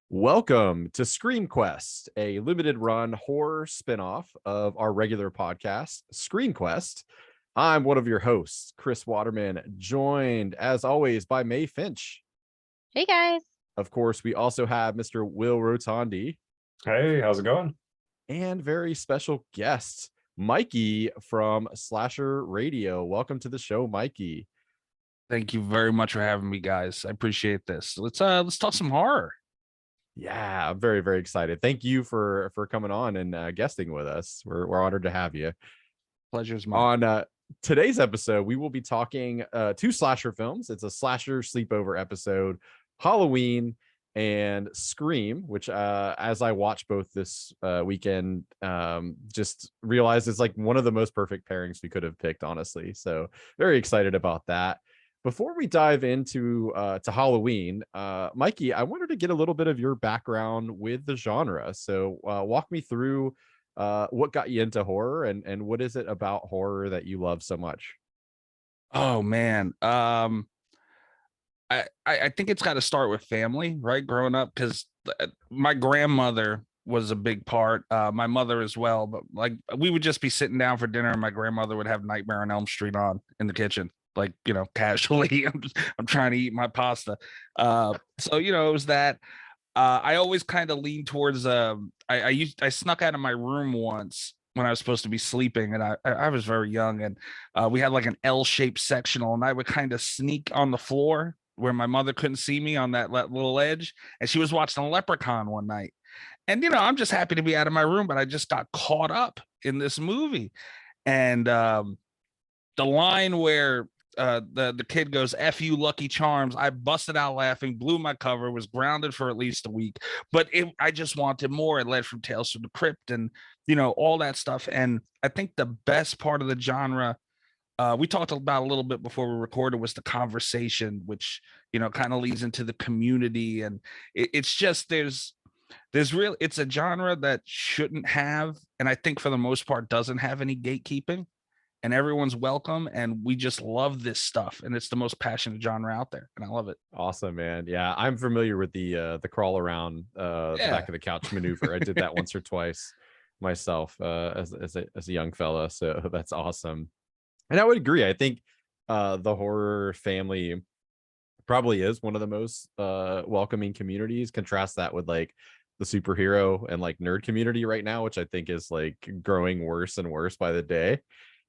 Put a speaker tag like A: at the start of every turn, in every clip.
A: Welcome to Scream Quest, a limited run horror spinoff of our regular podcast, Screen Quest. I'm one of your hosts, Chris Waterman, joined as always by May Finch.
B: Hey guys.
A: Of course, we also have Mr. Will Rotondi.
C: Hey, how's it going?
A: And very special guest, Mikey from Slasher Radio. Welcome to the show, Mikey.
D: Thank you very much for having me, guys. I appreciate this. Let's talk some horror.
A: Yeah, I'm very, very excited. Thank you for coming on and guesting with us. We're honored to have you.
D: Pleasure's mine.
A: On today's episode, we will be talking two slasher films. It's a slasher sleepover episode, Halloween and Scream, which as I watched both this weekend, just realized it's like one of the most perfect pairings we could have picked, honestly. So very excited about that. Before we dive into to Halloween, Mikey, I wanted to get a little bit of your background with the genre. So walk me through what got you into horror and what is it about horror that you love so much?
D: Oh man. I think it's got to start with family, right? Growing up, because my grandmother was a big part, my mother as well, but like we would just be sitting down for dinner and my grandmother would have Nightmare on Elm Street on in the kitchen, like, you know, casually. I'm trying to eat my pasta. So, you know, it was that. I always kind of leaned towards I snuck out of my room once when I was supposed to be sleeping, and I was very young, and we had like an L-shaped sectional, and I would kind of sneak on the floor where my mother couldn't see me on that little edge, and she was watching a Leprechaun one night. And, you know, I'm just happy to be out of my room, but I just got caught up in this movie. And the line where the kid goes, "F you, Lucky Charms," I busted out laughing, blew my cover, was grounded for at least a week. But I just wanted more. It led from Tales from the Crypt and, you know, all that stuff. And I think the best part of the genre, we talked about a little bit before we recorded, was the conversation, which, you know, kind of leads into the community. And it's just it's a genre that shouldn't have, and I think for the most part doesn't have any gatekeeping, and everyone's welcome, and we just love this stuff, and it's the most passionate genre out there, and I love it.
A: Awesome, man. Yeah, I'm familiar with the crawl around the back of the couch maneuver. I did that once or twice myself as a young fella, so that's awesome. And I would agree. I think the horror family probably is one of the most welcoming communities. Contrast that with like the superhero and like nerd community right now, which I think is like growing worse and worse by the day.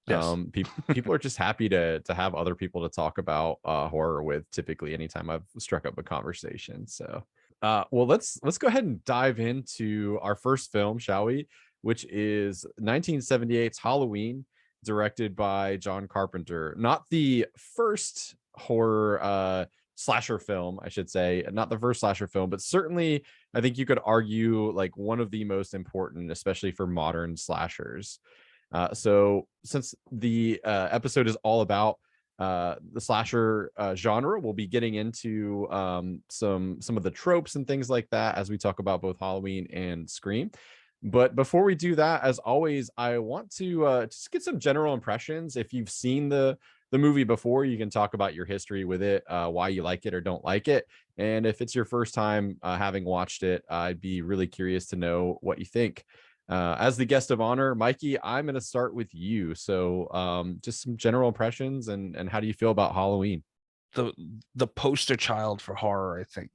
D: Yes.
A: People are just happy to have other people to talk about horror with, typically anytime I've struck up a conversation. So well, let's go ahead and dive into our first film, shall we, which is 1978's Halloween, directed by John Carpenter. Not the first horror slasher film, I should say, not the first slasher film, but certainly I think you could argue like one of the most important, especially for modern slashers. So since the episode is all about the slasher genre, we'll be getting into some of the tropes and things like that as we talk about both Halloween and Scream. But before we do that, as always, I want to just get some general impressions. If you've seen the movie before, you can talk about your history with it, why you like it or don't like it. And if it's your first time having watched it, I'd be really curious to know what you think. As the guest of honor, Mikey, I'm going to start with you. So just some general impressions and how do you feel about Halloween?
D: The poster child for horror, I think.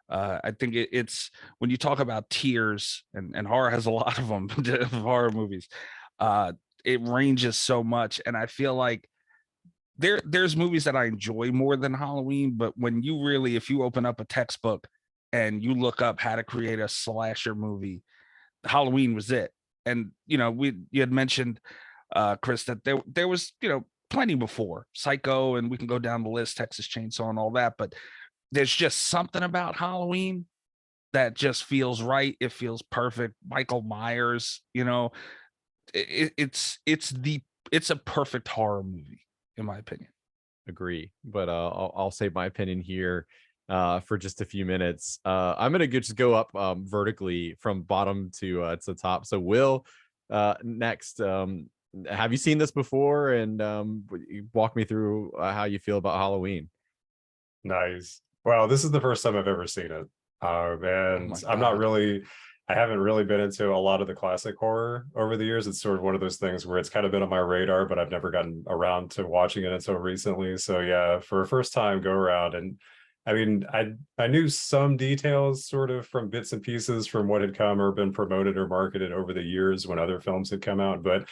D: I think it's when you talk about tiers, and horror has a lot of them, horror movies. It ranges so much, and I feel like there's movies that I enjoy more than Halloween, but when you really, if you open up a textbook and you look up how to create a slasher movie, Halloween was it. And, you know, you had mentioned, Chris, that there was, you know, plenty before Psycho, and we can go down the list, Texas Chainsaw and all that, but there's just something about Halloween that just feels right. It feels perfect. Michael Myers, you know, it's a perfect horror movie, in my opinion.
A: Agree, but I'll save my opinion here for just a few minutes. I'm gonna just go up vertically from bottom to top. So Will, next, have you seen this before? And walk me through how you feel about Halloween.
B: Nice. Well, this is the first time I've ever seen it. And
D: my
B: I'm not
D: God.
B: really, I haven't really been into a lot of the classic horror over the years. It's sort of one of those things where it's kind of been on my radar, but I've never gotten around to watching it until recently. So yeah, for a first time go around, and I mean, I knew some details sort of from bits and pieces from what had come or been promoted or marketed over the years when other films had come out, but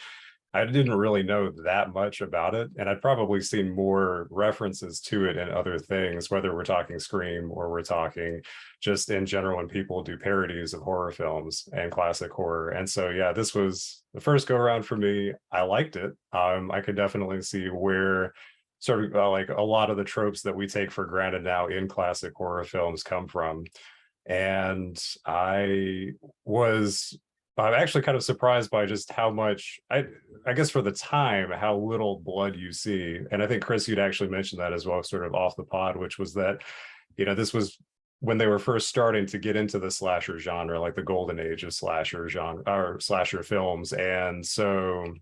B: I didn't really know that much about it. And I'd probably seen more references to it in other things, whether we're talking Scream or we're talking just in general when people do parodies of horror films and classic horror. And so, yeah, this was the first go around for me. I liked it. I could definitely see where sort of like a lot of the tropes that we take for granted now in classic horror films come from. And I'm actually kind of surprised by just how much I guess for the time, how little blood you see. And I think Chris, you'd actually mentioned that as well, sort of off the pod, which was that, this was when they were first starting to get into the slasher genre, like the golden age of slasher genre or slasher films. And so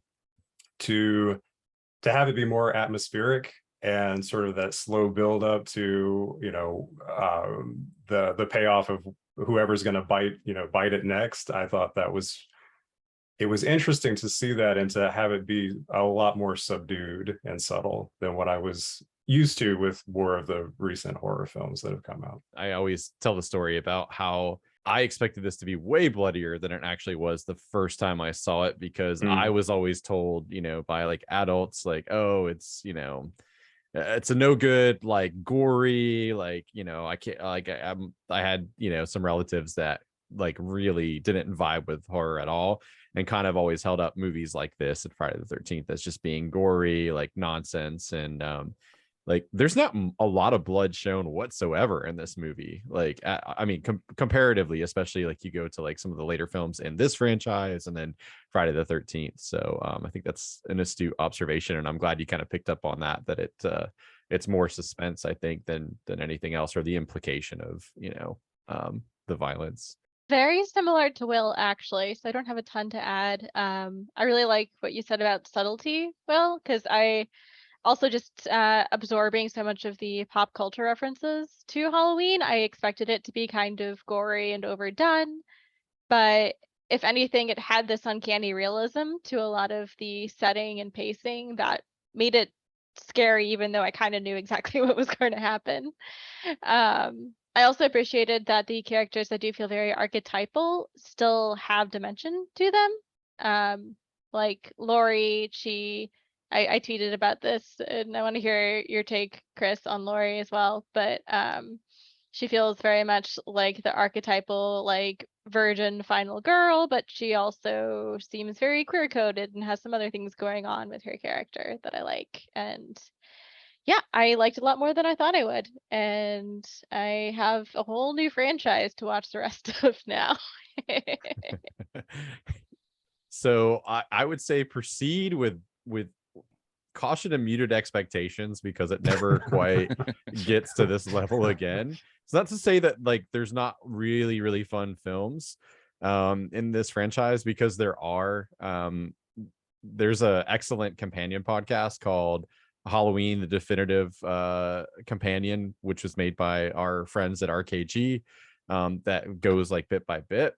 B: to have it be more atmospheric and sort of that slow build up to, the payoff of whoever's going to bite it next. I thought it was interesting to see that and to have it be a lot more subdued and subtle than what I was used to with more of the recent horror films that have come out.
A: I always tell the story about how I expected this to be way bloodier than it actually was the first time I saw it, because I was always told, by like adults, like, oh, it's a no good, like gory, like, I can't, like, I had, some relatives that like really didn't vibe with horror at all, and kind of always held up movies like this and Friday the 13th as just being gory, like nonsense. And like there's not a lot of blood shown whatsoever in this movie. Like I mean, comparatively, especially like you go to like some of the later films in this franchise and then Friday the 13th. So I think that's an astute observation, and I'm glad you kind of picked up on that it's more suspense, I think, than anything else, or the implication of the violence.
C: Very similar to Will, actually, so I don't have a ton to add. I really like what you said about subtlety, Will, because I also just absorbing so much of the pop culture references to Halloween. I expected it to be kind of gory and overdone, but if anything, it had this uncanny realism to a lot of the setting and pacing that made it scary, even though I kind of knew exactly what was going to happen. I also appreciated that the characters that do feel very archetypal still have dimension to them. Like Lori, I tweeted about this, and I want to hear your take, Chris, on Lori as well. But she feels very much like the archetypal, like virgin final girl, but she also seems very queer coded and has some other things going on with her character that I like. And yeah, I liked it a lot more than I thought I would. And I have a whole new franchise to watch the rest of now.
A: So I would say proceed with caution and muted expectations, because it never quite gets to this level again. It's not to say that like there's not really, really fun films in this franchise, because there are. There's a excellent companion podcast called Halloween, the Definitive Companion, which was made by our friends at RKG, that goes like bit by bit.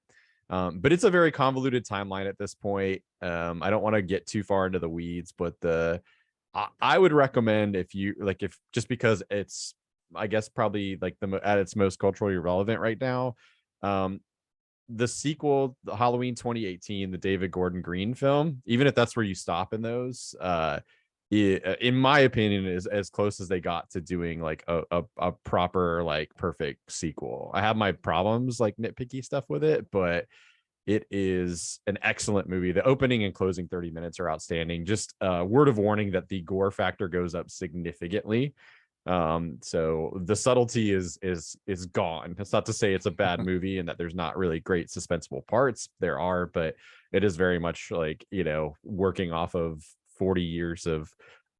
A: But it's a very convoluted timeline at this point. I don't want to get too far into the weeds, but I would recommend, if just because it's, I guess, probably like at its most culturally relevant right now, the sequel, the Halloween 2018, the David Gordon Green film, even if that's where you stop in those, in my opinion, is as close as they got to doing like a proper, like perfect sequel. I have my problems, like nitpicky stuff with it, but it is an excellent movie. The opening and closing 30 minutes are outstanding. Just word of warning that the gore factor goes up significantly. So the subtlety is gone. It's not to say it's a bad movie and that there's not really great suspenseful parts. There are, but it is very much like, working off of 40 years of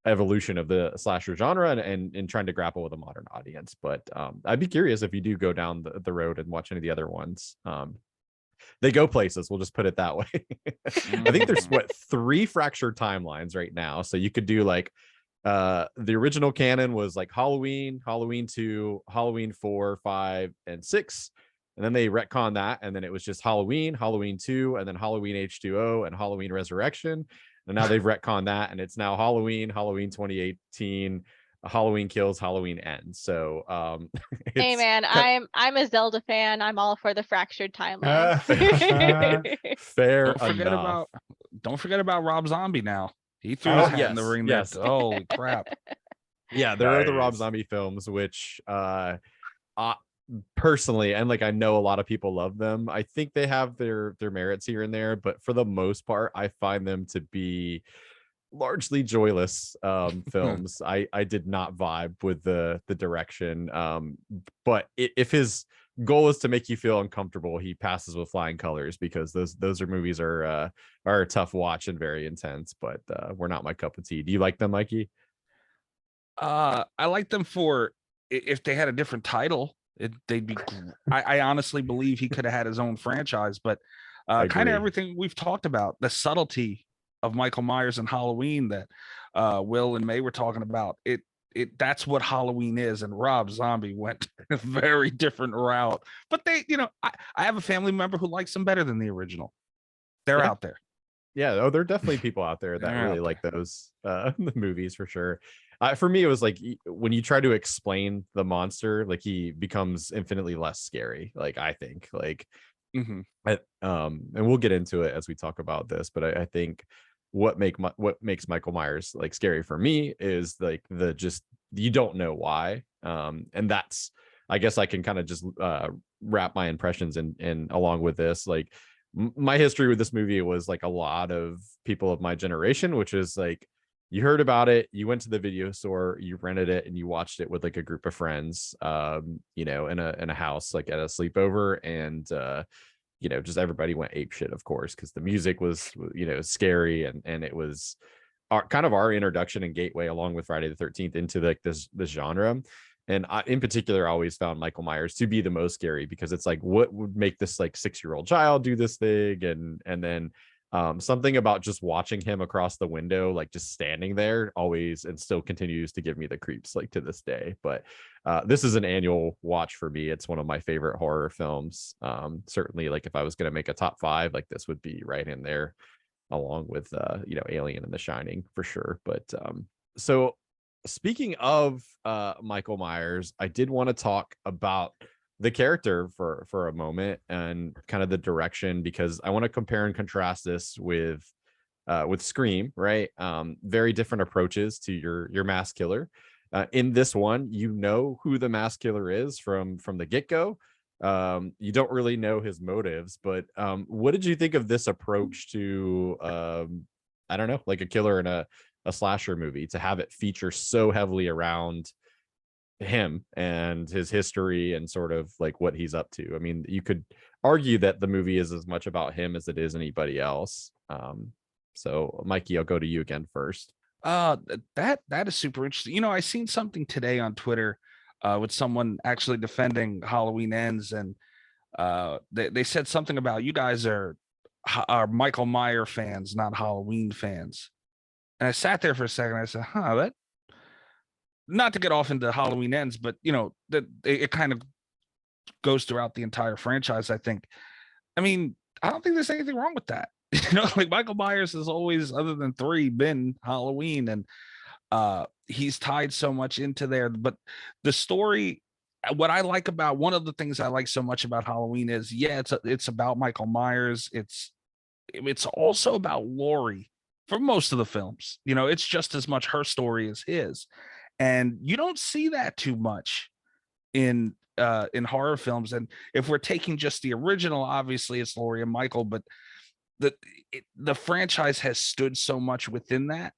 A: evolution of the slasher genre and trying to grapple with a modern audience. But I'd be curious if you do go down the road and watch any of the other ones. they go places. We'll just put it that way. I think there's
D: Mm.
A: 3 fractured timelines right now. So you could do like the original canon was like Halloween, Halloween 2, Halloween 4, 5, and 6. And then they retconned that, and then it was just Halloween, Halloween 2, and then Halloween H2O and Halloween Resurrection. And now they've retconned that, and it's now Halloween, Halloween 2018, Halloween Kills, Halloween Ends. So
C: Hey
A: it's
C: man, I'm a Zelda fan. I'm all for the fractured timeline.
A: fair
D: Don't forget
A: enough.
D: about Rob Zombie now. He threw
B: Oh,
D: his hat in the
A: yes,
D: ring
A: yes.
D: there. Holy crap.
A: Yeah, there are the Rob
B: Nice.
A: Zombie films, which personally, and like I know a lot of people love them. I think they have their merits here and there, but for the most part, I find them to be largely joyless films. I did not vibe with the direction. But if his goal is to make you feel uncomfortable, he passes with flying colors, because those movies are a tough watch and very intense, but were not my cup of tea. Do you like them, Mikey?
D: I like them for if they had a different title, they'd be. I honestly believe he could have had his own franchise, but kind
A: Agree.
D: of everything we've talked about, the subtlety of Michael Myers and Halloween that Will and May were talking about, that's what Halloween is, and Rob Zombie went a very different route. But they, I have a family member who likes them better than the original. They're
A: Yeah.
D: out there.
A: Yeah, oh, there are definitely people out there that
D: They're
A: really
D: out
A: like those movies for sure. For me, it was like when you try to explain the monster, like he becomes infinitely less scary. Like I think, like,
D: Mhm.
A: and we'll get into it as we talk about this, but I think what makes Michael Myers like scary for me is like the just you don't know why, and that's, I guess I can kind of just wrap my impressions in along with this. Like my history with this movie was like a lot of people of my generation, which is like you heard about it, you went to the video store, you rented it, and you watched it with like a group of friends, in a house, like at a sleepover, and just everybody went ape shit, of course, because the music was, scary, and it was our introduction and gateway, along with Friday the 13th, into like this genre. And I, in particular, always found Michael Myers to be the most scary, because it's like, what would make this like 6-year-old child do this thing? And then something about just watching him across the window, like just standing there, always and still continues to give me the creeps, like to this day. But this is an annual watch for me. It's one of my favorite horror films. Certainly, like if I was going to make a top 5, like this would be right in there, along with Alien and The Shining for sure. But so speaking of Michael Myers, I did want to talk about the character for a moment, and kind of the direction, because I want to compare and contrast this with Scream, right? Very different approaches to your mass killer. In this one, you know who the mass killer is from the get-go. You don't really know his motives, but what did you think of this approach to I don't know, like a killer in a slasher movie, to have it feature so heavily around him and his history and sort of like what he's up to? I mean, you could argue that the movie is as much about him as it is anybody else. So Mikey, I'll go to you again first.
D: That is super interesting. I seen something today on Twitter with someone actually defending Halloween Ends, and they said something about, you guys are Michael Myers fans, not Halloween fans. And I sat there for a second. I said, that, not to get off into Halloween Ends, but that it kind of goes throughout the entire franchise, I think. I mean, I don't think there's anything wrong with that. Like Michael Myers has always, other than 3, been Halloween, and he's tied so much into there. But the story, what I like about, one of the things I like so much about Halloween is, it's about Michael Myers. It's also about Laurie for most of the films. It's just as much her story as his, and you don't see that too much in horror films. And if we're taking just the original, obviously it's Laurie and Michael, but the franchise has stood so much within that.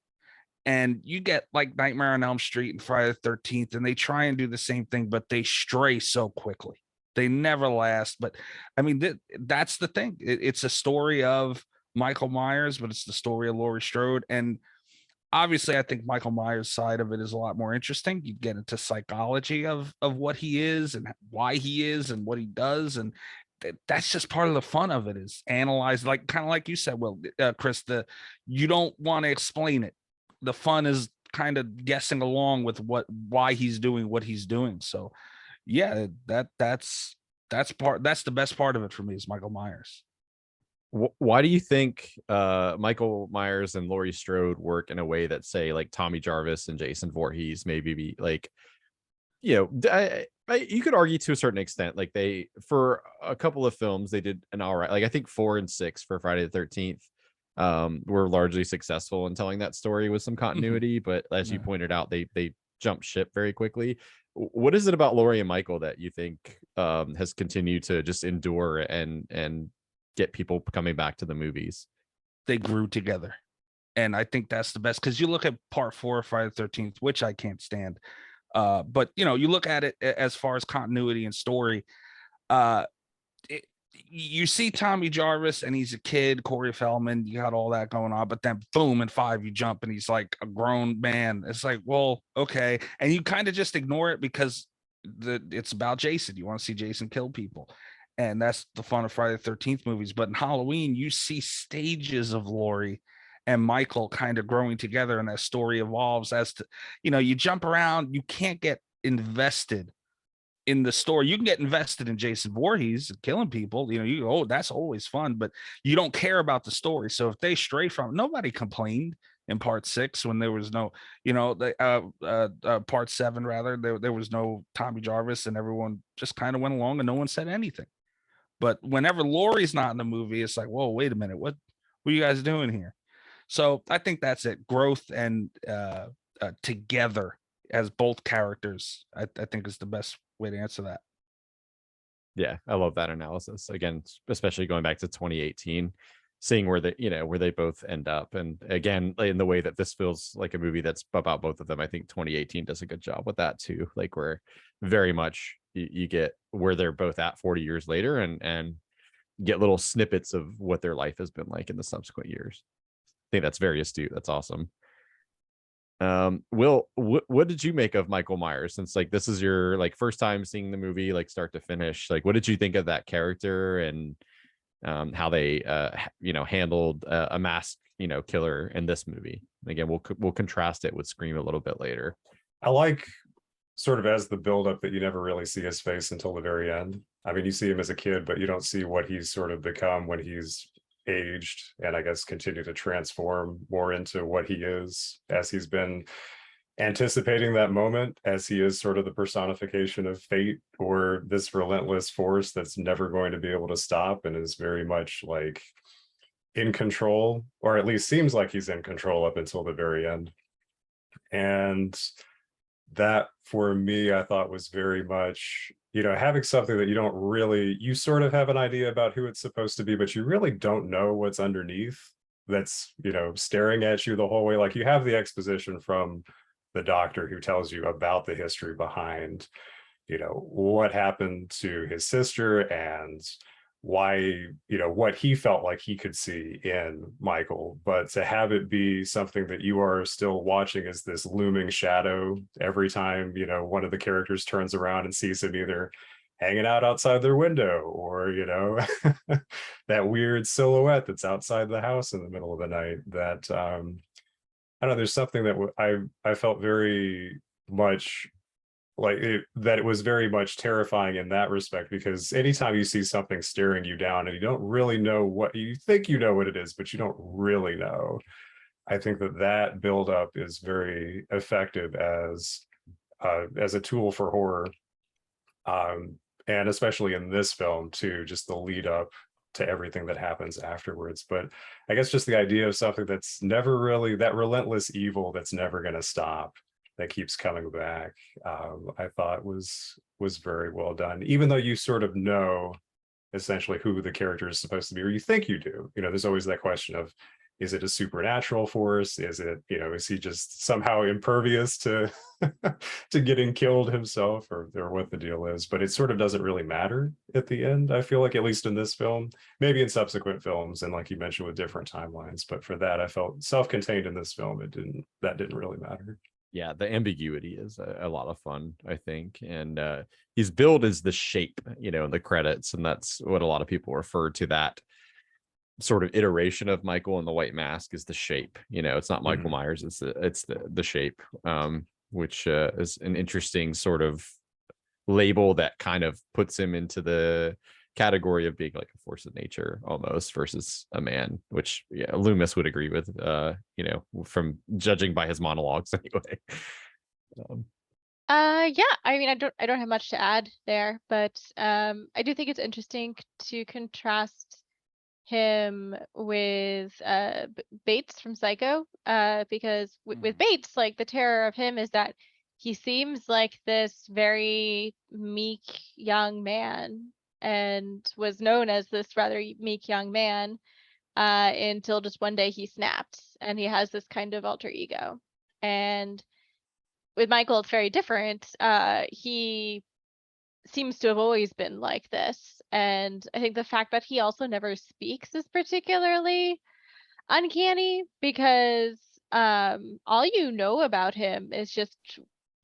D: And you get like Nightmare on Elm Street and Friday the 13th, and they try and do the same thing, but they stray so quickly. They never last. But I mean, that's the thing. It's a story of Michael Myers, but it's the story of Laurie Strode. And obviously, I think Michael Myers' side of it is a lot more interesting. You get into psychology of what he is and why he is and what he does. And that's just part of the fun of it, is analyze, like kind of like you said, well, Chris, you don't want to explain it. The fun is kind of guessing along with why he's doing what he's doing. So yeah, that's the best part of it for me, is Michael Myers.
A: Why do you think Michael Myers and Laurie Strode work in a way that, say, like Tommy Jarvis and Jason Voorhees maybe be like, you know, you could argue to a certain extent, like they, for a couple of films, they did an all right. Like I think 4 and 6 for Friday the 13th were largely successful in telling that story with some continuity. But as you pointed out, they jumped ship very quickly. What is it about Laurie and Michael that you think has continued to just endure and get people coming back to the movies?
D: They grew together, and I think that's the best, because you look at part 4 of Friday the 13th, which I can't stand, but you know, you look at it as far as continuity and story, you see Tommy Jarvis and he's a kid, Corey Feldman, you got all that going on, but then boom, in 5 you jump and he's like a grown man. It's like, well, okay, and you kind of just ignore it because it's about Jason. You want to see Jason kill people, and that's the fun of Friday the 13th movies. But in Halloween, you see stages of Laurie and Michael kind of growing together, and that story evolves as to, you know, you jump around, you can't get invested in the story. You can get invested in Jason Voorhees killing people, you know, oh, that's always fun, but you don't care about the story. So if they stray from it, nobody complained in part 6 when there was no, you know, part 7 rather, there was no Tommy Jarvis, and everyone just kind of went along and no one said anything. But whenever Laurie's not in the movie, it's like, whoa, wait a minute, what are you guys doing here? So I think that's it. Growth and together as both characters, I think is the best way to answer that.
A: Yeah, I love that analysis. Again, especially going back to 2018, seeing where they both end up. And again, in the way that this feels like a movie that's about both of them, I think 2018 does a good job with that too. Like, where very much you get where they're both at 40 years later, and get little snippets of what their life has been like in the subsequent years. I think that's very astute. That's awesome. Will, what did you make of Michael Myers, since like this is your like first time seeing the movie like start to finish? Like, what did you think of that character, and how they handled a masked killer in this movie? Again, we'll contrast it with Scream a little bit later.
B: I like sort of as the buildup that you never really see his face until the very end. I mean, you see him as a kid, but you don't see what he's sort of become when he's aged, and I guess continue to transform more into what he is, as he's been anticipating that moment, as he is sort of the personification of fate, or this relentless force that's never going to be able to stop, and is very much like in control, or at least seems like he's in control up until the very end. And that for me, I thought was very much, having something that you sort of have an idea about who it's supposed to be, but you really don't know what's underneath, that's, staring at you the whole way. Like, you have the exposition from the doctor who tells you about the history behind, what happened to his sister, and why, what he felt like he could see in Michael. But to have it be something that you are still watching as this looming shadow every time, one of the characters turns around and sees him either hanging out outside their window, or, that weird silhouette that's outside the house in the middle of the night, that, I don't know, there's something that I felt very much like that it was very much terrifying in that respect, because anytime you see something staring you down and you don't really know what you think, what it is, but you don't really know, I think that buildup is very effective as a tool for horror, and especially in this film too, just the lead up to everything that happens afterwards. But I guess just the idea of something that's never really, that relentless evil that's never going to stop, that keeps coming back, I thought was very well done, even though you sort of know essentially who the character is supposed to be, or you think you do. There's always that question of, is it a supernatural force? Is it, is he just somehow impervious to to getting killed himself, or what the deal is? But it sort of doesn't really matter at the end, I feel like, at least in this film. Maybe in subsequent films, and like you mentioned, with different timelines, but for that, I felt self-contained in this film, that didn't really matter.
A: Yeah, the ambiguity is a lot of fun, I think. And he's billed as the shape, in the credits, and that's what a lot of people refer to that sort of iteration of Michael in the white mask is the shape. It's not Michael Myers, it's the shape, which is an interesting sort of label that kind of puts him into the category of being like a force of nature almost versus a man, which Loomis would agree with, from judging by his monologues anyway.
C: Yeah, I mean, I don't have much to add there, but I do think it's interesting to contrast him with Bates from Psycho, because with Bates, like, the terror of him is that he seems like this very meek young man, and was known as this rather meek young man until just one day he snapped, and he has this kind of alter ego. And with Michael, it's very different. He seems to have always been like this, and I think the fact that he also never speaks is particularly uncanny, because all you know about him is just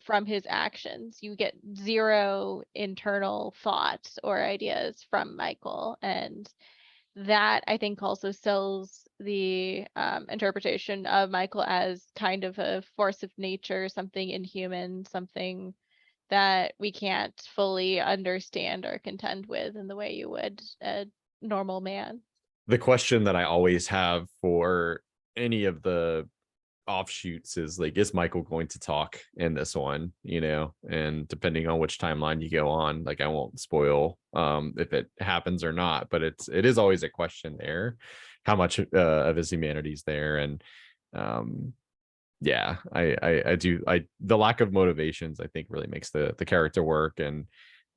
C: from his actions. You get zero internal thoughts or ideas from Michael, and that, I think, also sells the interpretation of Michael as kind of a force of nature, something inhuman, something that we can't fully understand or contend with in the way you would a normal man.
A: The question that I always have for any of the offshoots is like, is Michael going to talk in this one? And depending on which timeline you go on, like, I won't spoil if it happens or not, but it is always a question there, how much of his humanity is there. And yeah, I do, the lack of motivations, I think, really makes the character work. And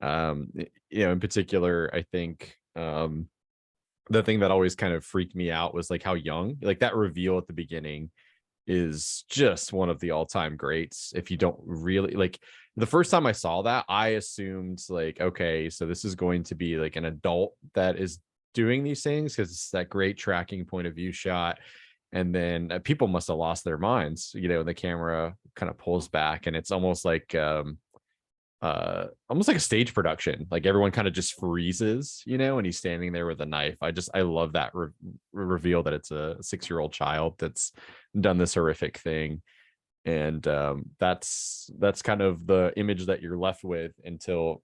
A: in particular, I think the thing that always kind of freaked me out was like how young, like, that reveal at the beginning is just one of the all-time greats. If you don't really, like, the first time I saw that, I assumed, like, okay, so this is going to be like an adult that is doing these things, because it's that great tracking point of view shot. And then people must have lost their minds, the camera kind of pulls back, and it's almost like a stage production. Like, everyone kind of just freezes, and he's standing there with a knife. I love that reveal that it's a 6-year-old child that's done this horrific thing. And that's kind of the image that you're left with until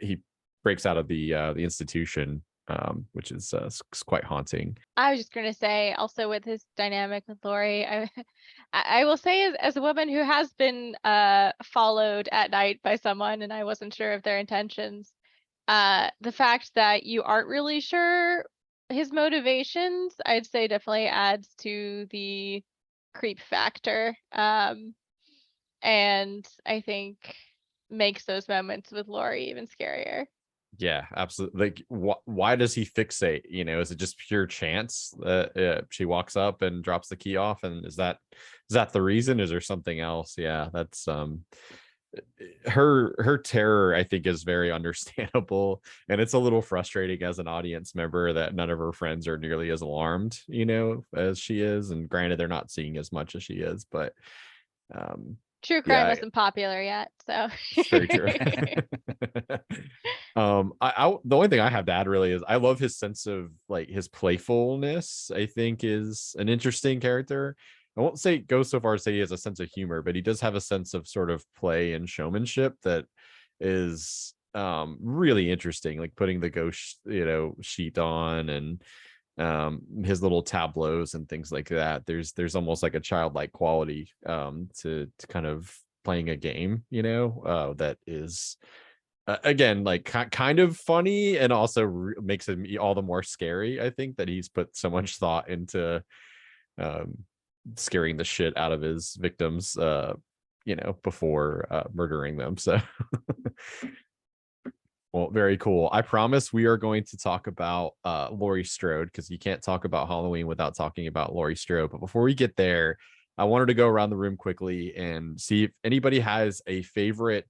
A: he breaks out of the institution, which is quite haunting.
C: I was just going to say, also, with his dynamic with Laurie, I will say, as a woman who has been followed at night by someone, and I wasn't sure of their intentions, the fact that you aren't really sure his motivations, I'd say, definitely adds to the creep factor, and I think makes those moments with Laurie even scarier.
A: Yeah, absolutely. Like, why does he fixate? Is it just pure chance that she walks up and drops the key off? And is that the reason? Is there something else? Yeah, that's her terror, I think, is very understandable, and it's a little frustrating as an audience member that none of her friends are nearly as alarmed, as she is. And granted, they're not seeing as much as she is, but
C: true crime isn't popular yet, so
A: it's very true. The only thing I have to add really is I love his sense of, like, his playfulness. I think is an interesting character. I won't go so far as say he has a sense of humor, but he does have a sense of sort of play and showmanship that is really interesting, like putting the ghost sheet on, and his little tableaus and things like that. There's almost like a childlike quality to kind of playing a game, that is again, like, kind of funny, and also makes him all the more scary. I think that he's put so much thought into scaring the shit out of his victims before murdering them. So well, very cool. I promise we are going to talk about Laurie Strode, because you can't talk about Halloween without talking about Laurie Strode. But before we get there, I wanted to go around the room quickly and see if anybody has a favorite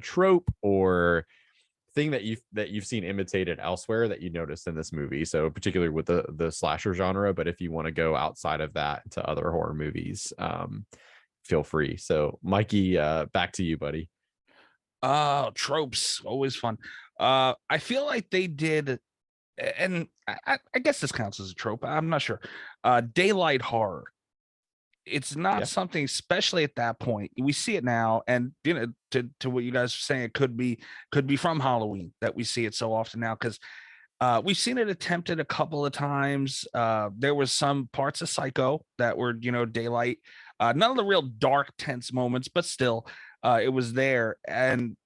A: trope or thing that you've seen imitated elsewhere that you noticed in this movie. So particularly with the slasher genre, but if you want to go outside of that to other horror movies, feel free. So Mikey, back to you, buddy.
D: Tropes, always fun. I feel like they did, and I guess this counts as a trope. I'm not sure. Daylight horror. It's not
A: Yeah.
D: something, especially at that point. We see it now, and to what you guys are saying, it could be from Halloween that we see it so often now, because we've seen it attempted a couple of times. There was some parts of Psycho that were, daylight. None of the real dark, tense moments, but still, it was there. And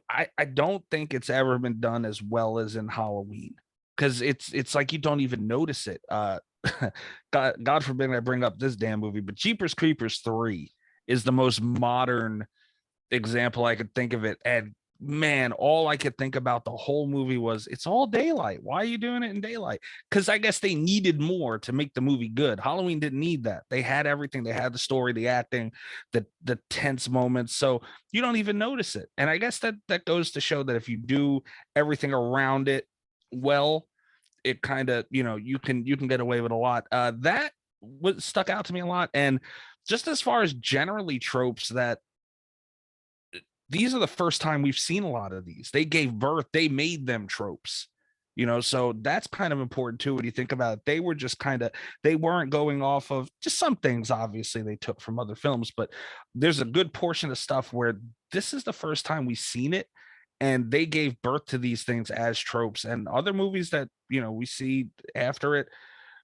D: I don't think it's ever been done as well as in Halloween, because it's like you don't even notice it. God forbid I bring up this damn movie, but Jeepers Creepers 3 is the most modern example I could think of it. And man, all I could think about the whole movie was, it's all daylight. Why are you doing it in daylight? Because I guess they needed more to make the movie good. Halloween didn't need that. They had everything. They had the story, the acting, the tense moments. So you don't even notice it. And I guess that goes to show that if you do everything around it well, it kind of, you can get away with a lot. That was stuck out to me a lot. And just as far as generally tropes, that these are the first time we've seen a lot of these. They gave birth, they made them tropes, so that's kind of important too. When you think about it, they were just they weren't going off of just some things, obviously they took from other films, but there's a good portion of stuff where this is the first time we've seen it, and they gave birth to these things as tropes. And other movies that, we see after it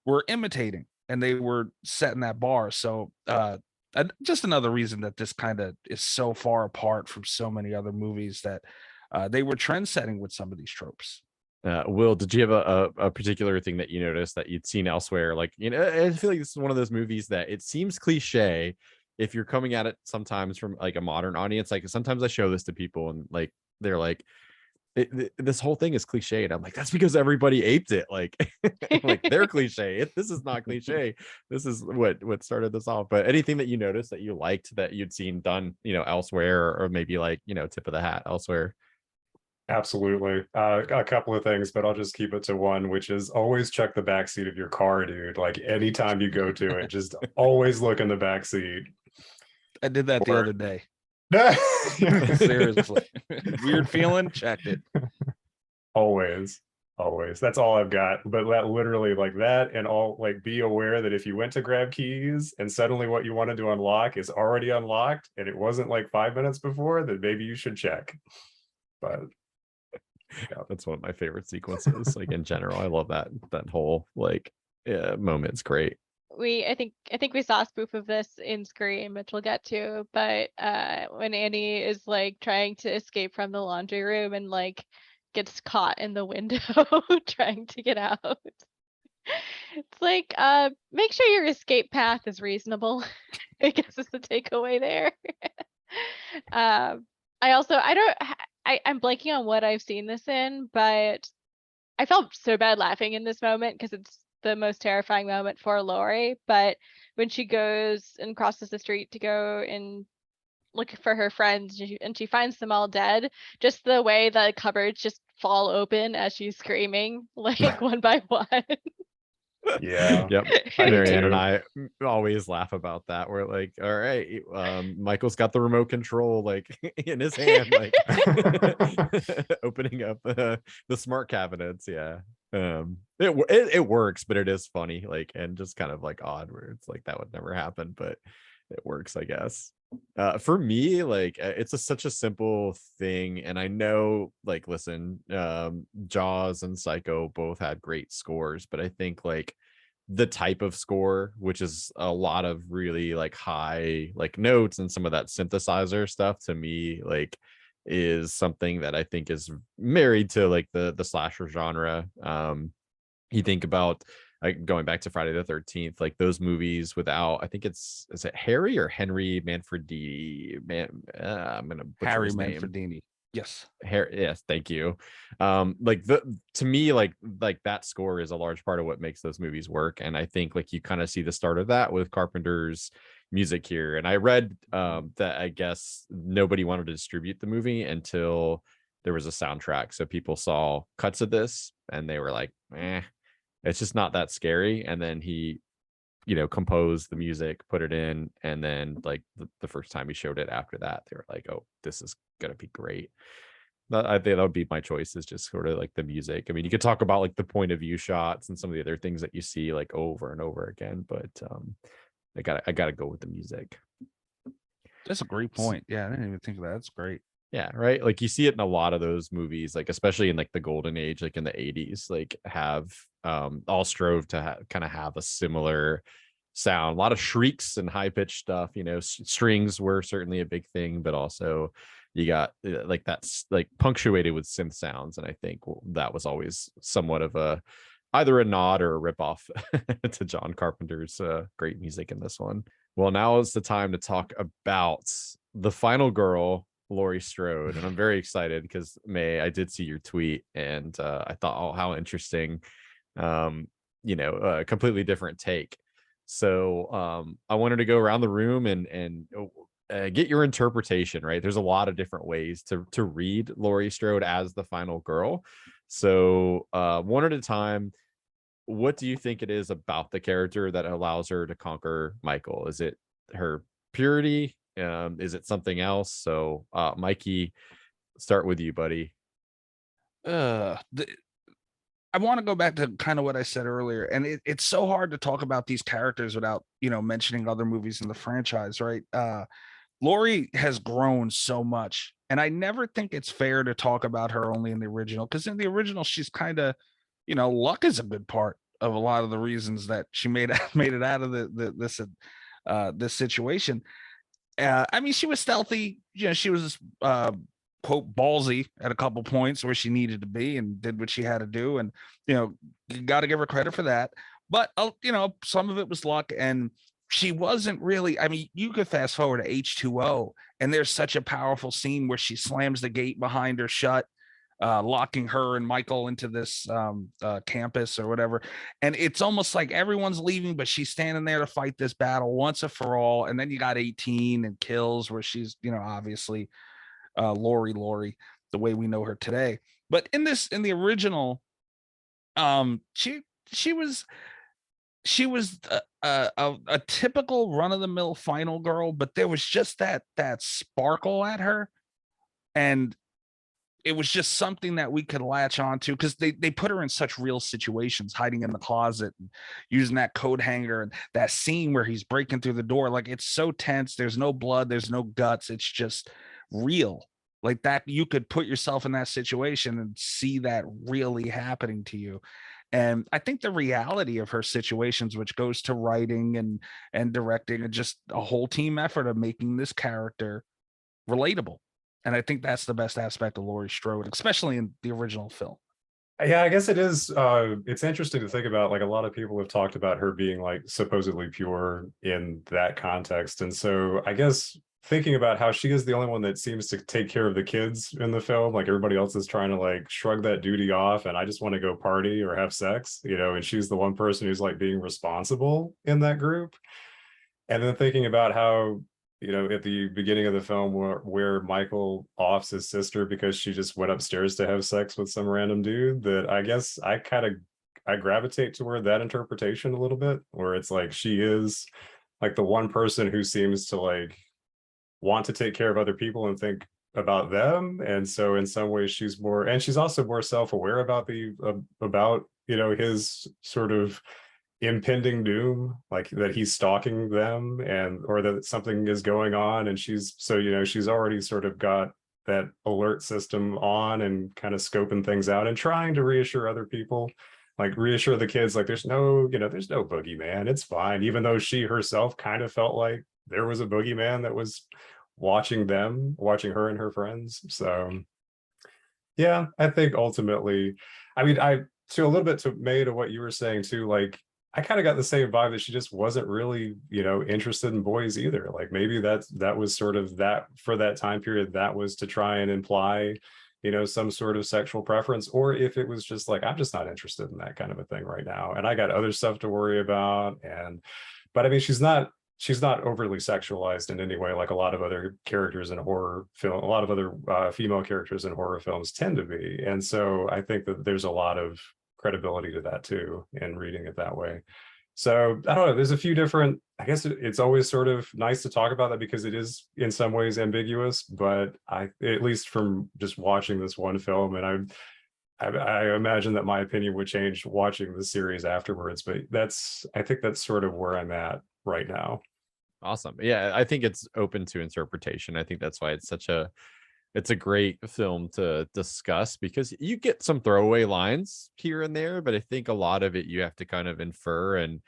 D: were imitating, and they were setting that bar. So, just another reason that this kind of is so far apart from so many other movies, that they were trend setting with some of these tropes.
A: Will, did you have a particular thing that you noticed that you'd seen elsewhere? Like, I feel like this is one of those movies that it seems cliche if you're coming at it sometimes from like a modern audience. Like sometimes I show this to people and like they're like, this whole thing is cliche, and I'm like, that's because everybody aped it. Like, like they're cliche. This is not cliche. This is what started this off. But anything that you noticed that you liked that you'd seen done, elsewhere, or maybe like tip of the hat elsewhere.
B: Absolutely. A couple of things, but I'll just keep it to one, which is always check the back seat of your car, dude. Like anytime you go to it, just always look in the back seat.
D: I did that the other day.
B: Seriously.
D: Seriously. Weird feeling, checked it.
B: Always. That's all I've got. But that literally, like that, and all, like, be aware that if you went to grab keys and suddenly what you wanted to unlock is already unlocked and it wasn't like 5 minutes before, then maybe you should check. But
A: yeah, that's one of my favorite sequences. Like in general, I love that whole like moment's great.
C: I think we saw a spoof of this in Scream, which we'll get to, but when Annie is like trying to escape from the laundry room and like gets caught in the window trying to get out. It's like, make sure your escape path is reasonable. I guess is the takeaway there. I'm blanking on what I've seen this in, but I felt so bad laughing in this moment because it's the most terrifying moment for Laurie. But when she goes and crosses the street to go and look for her friends, and she finds them all dead, just the way the cupboards just fall open as she's screaming, like one by one.
B: yeah.
A: Yep.
B: I do
A: Marianne and
B: too.
A: I always laugh about that. We're like, all right, Michael's got the remote control like in his hand, like opening up the smart cabinets. Yeah. It works, but it is funny, like, and just kind of like odd, where it's like that would never happen, but it works, I guess. For me, like, it's such a simple thing, and I know, like, listen, Jaws and Psycho both had great scores, but I think like the type of score, which is a lot of really like high like notes and some of that synthesizer stuff, to me like is something that I think is married to like the slasher genre. You think about like going back to Friday the 13th, like those movies without, I think is it Harry or Henry Manfredini? I'm gonna butcher
D: Harry
A: his name.
D: Manfredini. Yes.
A: Yes, thank you. Like to me, like that score is a large part of what makes those movies work. And I think like you kind of see the start of that with Carpenter's music here. And I read that I guess nobody wanted to distribute the movie until there was a soundtrack. So people saw cuts of this and they were like, it's just not that scary. And then he composed the music, put it in, and then like the first time he showed it after that, they were like, oh, this is gonna be great. I think that would be my choice, is just sort of like the music. I mean, you could talk about like the point of view shots and some of the other things that you see like over and over again, but I gotta go with the music.
D: That's a great point. Yeah, I didn't even think of that. That's great.
A: Yeah, right. Like you see it in a lot of those movies, like especially in like the golden age, like in the 80s, like have all strove to kind of have a similar sound. A lot of shrieks and high pitched stuff. Strings were certainly a big thing, but also you got like that's like punctuated with synth sounds, and I think that was always somewhat of either a nod or a ripoff to John Carpenter's great music in this one. Well, now is the time to talk about the final girl, Laurie Strode, and I'm very excited because May, I did see your tweet, and I thought, oh, how interesting, a completely different take. So I wanted to go around the room and get your interpretation. Right, there's a lot of different ways to read Laurie Strode as the final girl. So one at a time, what do you think it is about the character that allows her to conquer Michael? Is it her purity? Is it something else? So Mikey, start with you, buddy.
D: I want to go back to kind of what I said earlier, and it's so hard to talk about these characters without mentioning other movies in the franchise, right? Laurie has grown so much, and I never think it's fair to talk about her only in the original, because in the original she's kind of, luck is a good part of a lot of the reasons that she made it out of this situation. I mean, she was stealthy. She was quote ballsy at a couple points where she needed to be and did what she had to do, and you got to give her credit for that. But some of it was luck, and she wasn't really. I mean, you could fast forward to H2O, and there's such a powerful scene where she slams the gate behind her shut, locking her and Michael into this campus or whatever. And it's almost like everyone's leaving, but she's standing there to fight this battle once and for all. And then you got 18 and Kills, where she's, obviously Laurie, the way we know her today. But in the original, she was a typical run-of-the-mill final girl, but there was just that sparkle at her, and it was just something that we could latch onto, because they put her in such real situations, hiding in the closet and using that coat hanger, and that scene where he's breaking through the door. Like, it's so tense. There's no blood, there's no guts. It's just real. Like that, you could put yourself in that situation and see that really happening to you. And I think the reality of her situations, which goes to writing and directing, and just a whole team effort of making this character relatable. And I think that's the best aspect of Laurie Strode, especially in the original film.
B: Yeah, I guess it is. It's interesting to think about. Like, a lot of people have talked about her being like supposedly pure in that context. And so I guess thinking about how she is the only one that seems to take care of the kids in the film, like everybody else is trying to like shrug that duty off, and I just want to go party or have sex, and she's the one person who's like being responsible in that group. And then thinking about how, at the beginning of the film where Michael offs his sister because she just went upstairs to have sex with some random dude, that I guess I gravitate toward that interpretation a little bit, where it's like she is like the one person who seems to like want to take care of other people and think about them. And so in some ways she's also more self-aware about his sort of impending doom, like that he's stalking them, or that something is going on, and she's already sort of got that alert system on and kind of scoping things out and trying to reassure other people, like reassure the kids, like there's no boogeyman, it's fine, even though she herself kind of felt like there was a boogeyman that was watching her and her friends. So yeah, I think ultimately, I mean, to a little bit to May, to what you were saying too, like I kind of got the same vibe that she just wasn't really, interested in boys either. Like maybe that was sort of that for that time period, that was to try and imply, some sort of sexual preference, or if it was just like, I'm just not interested in that kind of a thing right now, and I got other stuff to worry about. But I mean, she's not overly sexualized in any way, like a lot of other characters in horror film, a lot of other female characters in horror films tend to be. And so I think that there's a lot of credibility to that too, in reading it that way. So I don't know. There's a few different. I guess it's always sort of nice to talk about that because it is in some ways ambiguous. But at least from just watching this one film, and I imagine that my opinion would change watching the series afterwards. But I think that's sort of where I'm at right now.
A: Awesome. Yeah, I think it's open to interpretation. I think that's why it's a great film to discuss, because you get some throwaway lines here and there, but I think a lot of it you have to kind of infer and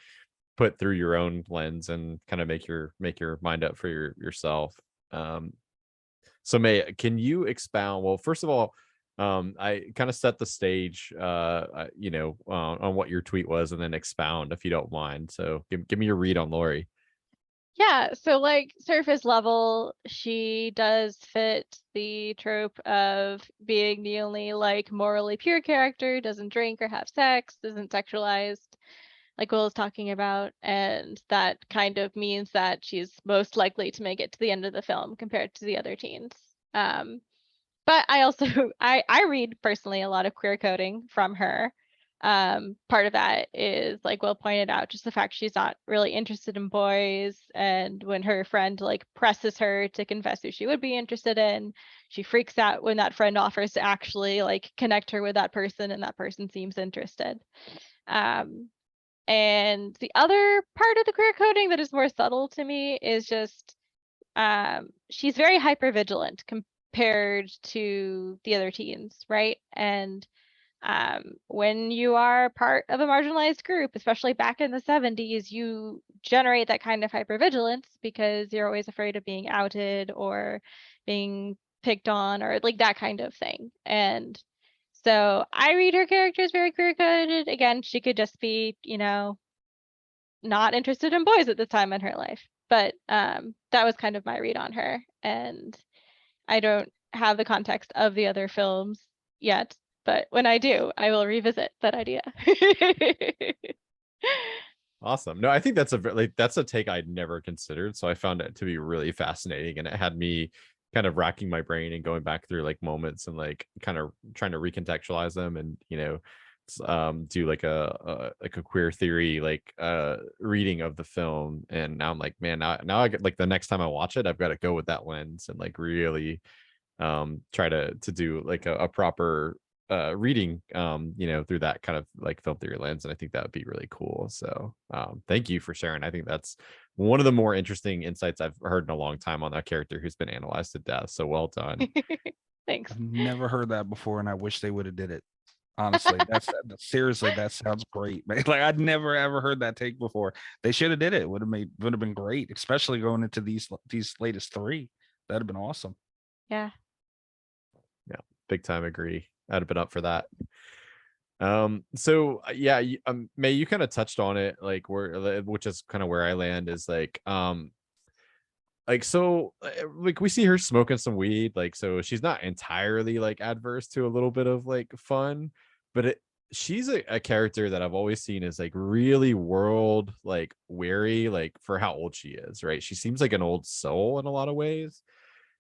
A: put through your own lens and kind of make your mind up for yourself. So May, can you expound? Well, first of all, I kind of set the stage, on what your tweet was, and then expound if you don't mind. So give me your read on Lori.
C: Yeah, so like surface level, she does fit the trope of being the only like morally pure character, doesn't drink or have sex, isn't sexualized, like Will is talking about, and that kind of means that she's most likely to make it to the end of the film compared to the other teens. But I also I read personally a lot of queer coding from her. Part of that is, like Will pointed out, just the fact she's not really interested in boys, and when her friend like presses her to confess who she would be interested in, she freaks out when that friend offers to actually like connect her with that person and that person seems interested. And the other part of the queer coding that is more subtle to me is just she's very hyper vigilant compared to the other teens, right? And when you are part of a marginalized group, especially back in the 70s, you generate that kind of hypervigilance because you're always afraid of being outed or being picked on or like that kind of thing. And so I read her characters very queer coded. Again, she could just be, not interested in boys at this time in her life. But that was kind of my read on her. And I don't have the context of the other films yet, but when I do, I will revisit that idea.
A: Awesome. No, I think that's a take I'd never considered. So I found it to be really fascinating, and it had me kind of racking my brain and going back through like moments and like kind of trying to recontextualize them, and do like a queer theory like reading of the film. And now I'm like, man, now I get like the next time I watch it, I've got to go with that lens and like really try to do like a proper reading through that kind of like film theory lens. And I think that would be really cool. So thank you for sharing. I think that's one of the more interesting insights I've heard in a long time on a character who's been analyzed to death. So well done.
C: Thanks.
D: I've never heard that before, and I wish they would have did it. Honestly, seriously, that sounds great, man. Like I'd never ever heard that take before. They should have did it. Would have been great, especially going into these latest three. That'd have been awesome.
C: Yeah.
A: Yeah, big time agree. I'd have been up for that. So yeah, May, you kind of touched on it, like which is kind of where I land is like so like we see her smoking some weed, like so she's not entirely like adverse to a little bit of like fun, but she's a character that I've always seen as like really world like weary, like for how old she is, right? She seems like an old soul in a lot of ways,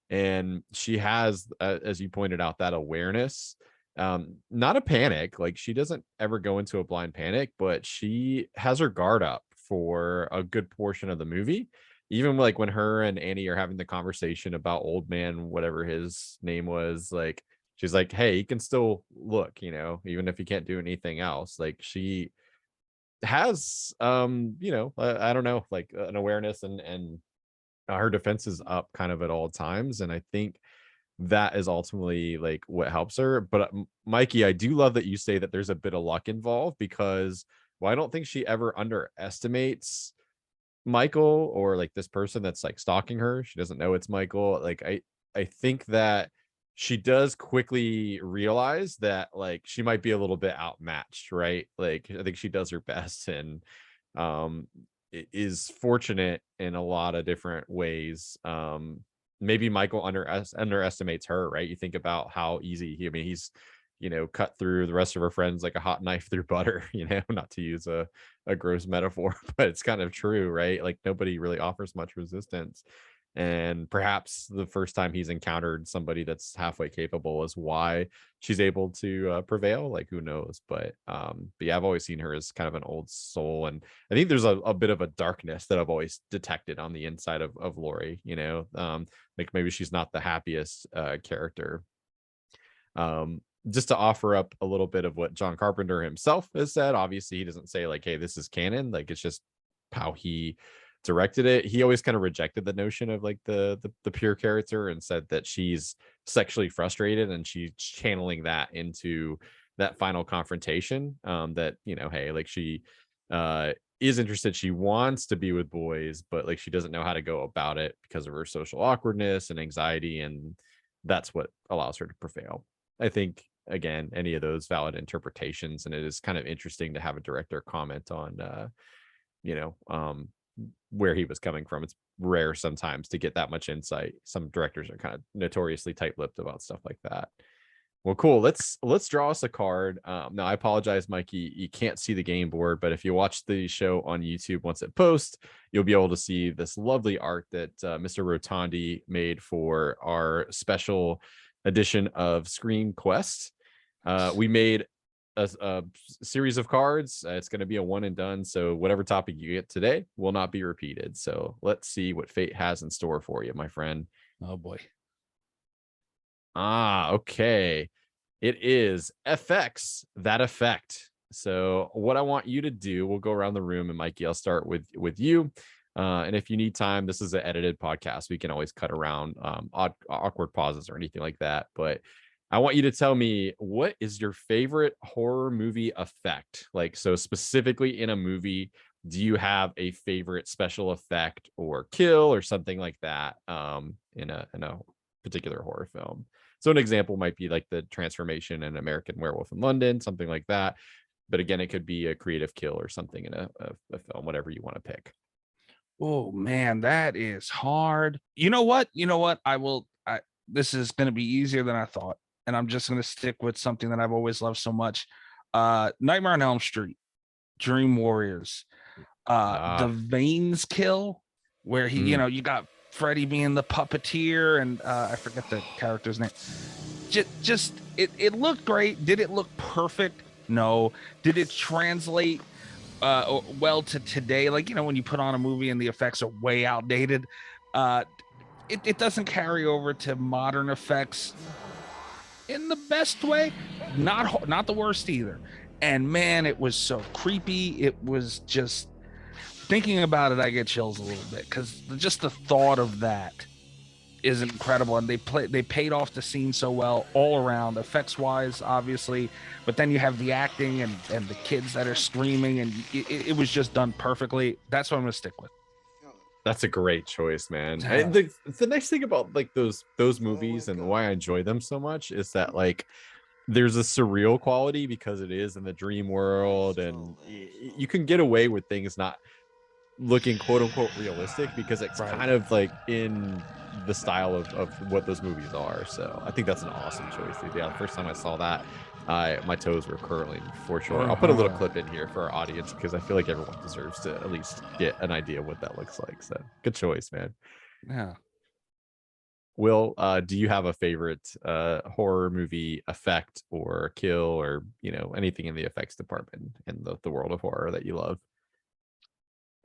A: and she has as you pointed out, that awareness, not a panic, like she doesn't ever go into a blind panic, but she has her guard up for a good portion of the movie. Even like when her and Annie are having the conversation about old man whatever his name was, like she's like, hey, he can still look, even if he can't do anything else. Like she has I don't know, like an awareness, and her defense is up kind of at all times. And I think that is ultimately like what helps her. But Mikey, I do love that you say that there's a bit of luck involved, because I don't think she ever underestimates Michael, or like this person that's like stalking her. She doesn't know it's Michael. Like I think that she does quickly realize that like she might be a little bit outmatched, right? Like I think she does her best, and is fortunate in a lot of different ways. Maybe Michael underestimates her, right? You think about how easy he's cut through the rest of her friends like a hot knife through butter, not to use a gross metaphor, but it's kind of true, right? Like nobody really offers much resistance. And perhaps the first time he's encountered somebody that's halfway capable is why she's able to prevail. Like, who knows? But yeah, I've always seen her as kind of an old soul, and I think there's a bit of a darkness that I've always detected on the inside of Lori. Like maybe she's not the happiest character. Just to offer up a little bit of what John Carpenter himself has said. Obviously, he doesn't say like, "Hey, this is canon." Like, it's just how he directed it. He always kind of rejected the notion of like the pure character and said that she's sexually frustrated and she's channeling that into that final confrontation. That hey, like she is interested. She wants to be with boys, but like she doesn't know how to go about it because of her social awkwardness and anxiety, and that's what allows her to prevail. I think again, any of those valid interpretations, and it is kind of interesting to have a director comment on where he was coming from. It's rare sometimes to get that much insight. Some directors are kind of notoriously tight-lipped about stuff like that. Well, cool. Let's draw us a card. Now, I apologize, Mikey. You can't see the game board, but if you watch the show on YouTube once it posts, you'll be able to see this lovely art that Mr. Rotondi made for our special edition of Screen Quest. We made a series of cards. It's going to be a one and done. So whatever topic you get today will not be repeated. So let's see what fate has in store for you, my friend.
D: Oh boy.
A: Okay. It is FX, that effect. So what I want you to do, we'll go around the room, and Mikey, I'll start with you. And if you need time, this is an edited podcast. We can always cut around awkward pauses or anything like that. But I want you to tell me, what is your favorite horror movie effect? Like, so specifically in a movie, do you have a favorite special effect or kill or something like that in a particular horror film? So an example might be like the transformation in American Werewolf in London, something like that. But again, it could be a creative kill or something in a film, whatever you want to pick.
D: Oh man, that is hard. You know what? This is going to be easier than I thought. And I'm just going to stick with something that I've always loved so much. Nightmare on Elm Street, Dream Warriors, the Veins kill, where he, you got Freddy being the puppeteer, and I forget the character's name. It looked great. Did it look perfect? No. Did it translate well to today? Like, when you put on a movie and the effects are way outdated, it doesn't carry over to modern effects in the best way, not the worst either. And man, it was so creepy. It was just, thinking about it, I get chills a little bit, because just the thought of that is incredible. And they paid off the scene so well all around, effects wise, obviously, but then you have the acting and the kids that are screaming, and it was just done perfectly. That's what I'm gonna stick with.
A: That's a great choice, man. And the nice thing about like those movies and why I enjoy them so much is that like there's a surreal quality because it is in the dream world, and you can get away with things not looking quote unquote realistic because it's kind of like in the style of what those movies are. So I think that's an awesome choice. Yeah, the first time I saw that, my toes were curling for sure. I'll put a little clip in here for our audience because I feel like everyone deserves to at least get an idea of what that looks like. So good choice, man.
D: Yeah.
A: Will, do you have a favorite horror movie effect or kill or anything in the effects department in the world of horror that you love?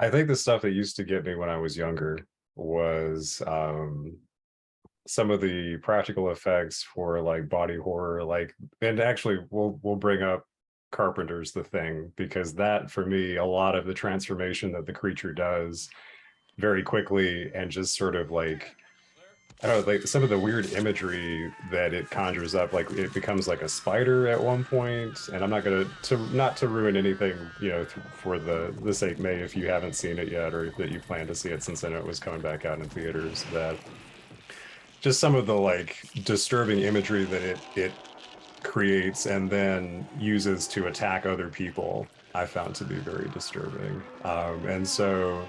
B: I think the stuff that used to get me when I was younger was some of the practical effects for like body horror, and actually we'll bring up Carpenter's The Thing, because that for me, a lot of the transformation that the creature does very quickly, and just sort of like, I don't know, like some of the weird imagery that it conjures up, like it becomes like a spider at one point. And I'm not gonna not to ruin anything, for the sake May, if you haven't seen it yet, or that you plan to see it, since I know it was coming back out in theaters, that just some of the like disturbing imagery that it creates and then uses to attack other people, I found to be very disturbing. And so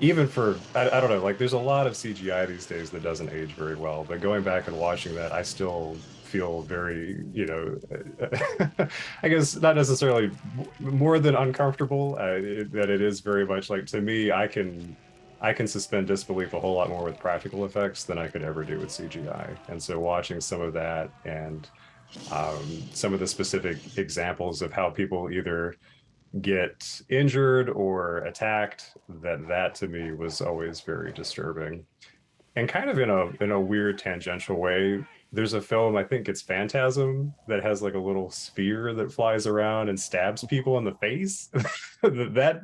B: even for, I don't know, like there's a lot of CGI these days that doesn't age very well, but going back and watching that, I still feel very, I guess not necessarily more than uncomfortable, that it is very much like, to me, I can I can suspend disbelief a whole lot more with practical effects than I could ever do with CGI. And so watching some of that and some of the specific examples of how people either get injured or attacked, that to me was always very disturbing. And kind of in a weird tangential way, there's a film, I think it's Phantasm, that has like a little sphere that flies around and stabs people in the face. That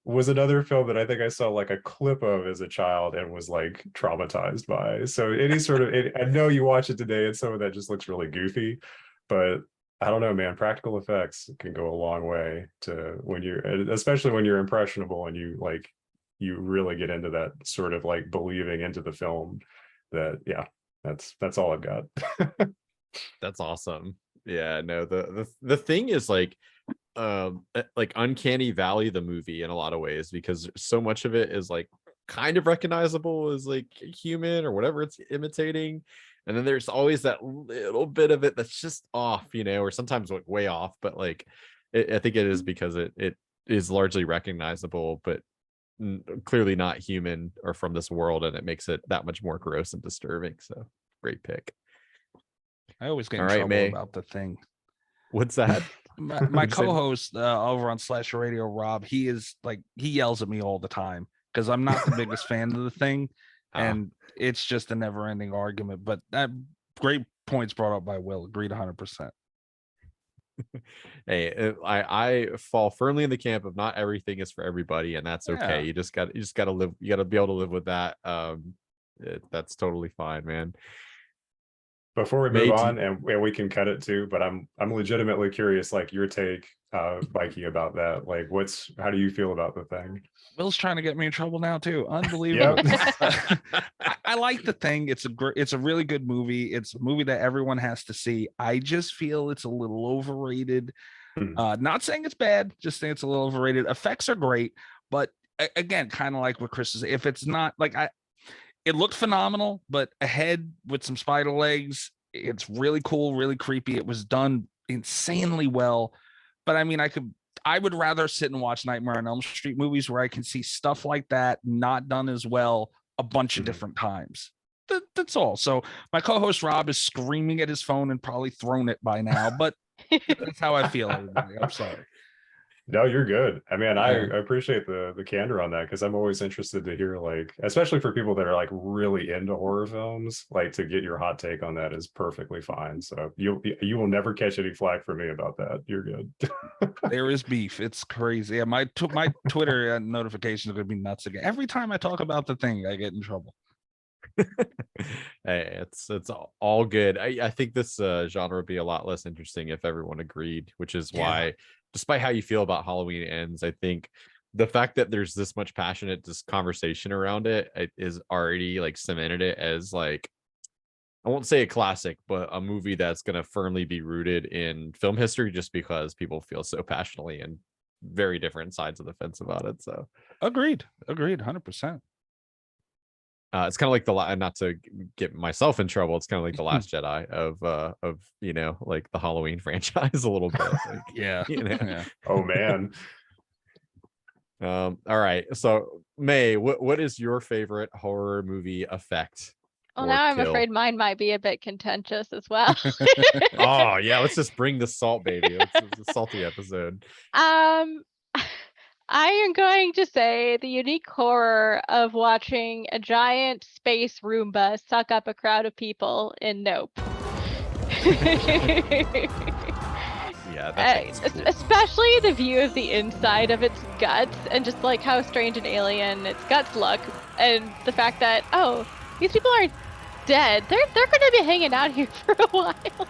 B: was another film that I think I saw like a clip of as a child and was like traumatized by. So any sort of, I know you watch it today and some of that just looks really goofy, but I don't know, man, practical effects can go a long way to when you're, especially when you're impressionable and you really get into that sort of like believing into the film. That, yeah, that's all I've got.
A: That's awesome. Yeah, no, the thing is like Uncanny Valley the movie in a lot of ways, because so much of it is like kind of recognizable as like human or whatever it's imitating, and then there's always that little bit of it that's just off, or sometimes like way off, but like I think it is because it is largely recognizable but clearly not human or from this world, and it makes it that much more gross and disturbing. So great pick.
D: I always get in
A: All right,
D: trouble
A: May.
D: about The Thing.
A: What's that?
D: My
A: What'd you say?
D: co-host over on Slasher Radio, Rob, he yells at me all the time because I'm not the biggest fan of The Thing, and it's just a never-ending argument. But that great points brought up by Will. Agreed 100%.
A: Hey, I fall firmly in the camp of not everything is for everybody, and that's okay.
D: Yeah.
A: You just gotta live. You gotta be able to live with that. That's totally fine, man.
B: Before we
A: May,
B: move
A: do
B: on, and we can cut it too, but I'm legitimately curious, like your take, Mikey, about that. Like, how do you feel about The Thing?
D: Will's trying to get me in trouble now too. Unbelievable.
B: Yep.
D: I like The Thing. It's a really good movie. It's a movie that everyone has to see. I just feel it's a little overrated. Not saying it's bad, just saying it's a little overrated. Effects are great, but again, kind of like what Chris is. If it's not like it looked phenomenal, but a head with some spider legs. It's really cool, really creepy. It was done insanely well. But I mean, I would rather sit and watch Nightmare on Elm Street movies where I can see stuff like that not done as well a bunch of different times. That's all. So my co-host Rob is screaming at his phone and probably thrown it by now, but that's how I feel, everybody. I'm sorry.
B: No, you're good. I mean, I
D: Yeah.
B: appreciate the candor on that, because I'm always interested to hear, like, especially for people that are like really into horror films, like to get your hot take on that is perfectly fine. So you will never catch any flack for me about that. You're good.
D: There is beef. It's crazy. Yeah, my Twitter notifications are going to be nuts again. Every time I talk about The Thing, I get in trouble.
A: Hey, it's all good. I think this genre would be a lot less interesting if everyone agreed, which is why, despite how you feel about Halloween Ends, I think the fact that there's this much passionate conversation around it is already like cemented it as like, I won't say a classic, but a movie that's going to firmly be rooted in film history, just because people feel so passionately and very different sides of the fence about it. So
D: Agreed 100%.
A: it's kind of like not to get myself in trouble. It's kind of like the Last Jedi of like the Halloween franchise a little bit. Like,
D: Yeah.
B: Oh man.
A: All right. So May, what is your favorite horror movie effect?
C: Well,
A: or
C: now I'm
A: kill?
C: afraid mine might be a bit contentious as well.
A: Oh yeah, let's just bring the salt, baby. It's a salty episode.
C: I am going to say the unique horror of watching a giant space Roomba suck up a crowd of people in Nope.
A: Yeah, that's cool.
C: Especially the view of the inside of its guts, and just like how strange and alien its guts look, and the fact that, oh, these people aren't dead. They're going to be hanging out here for a while.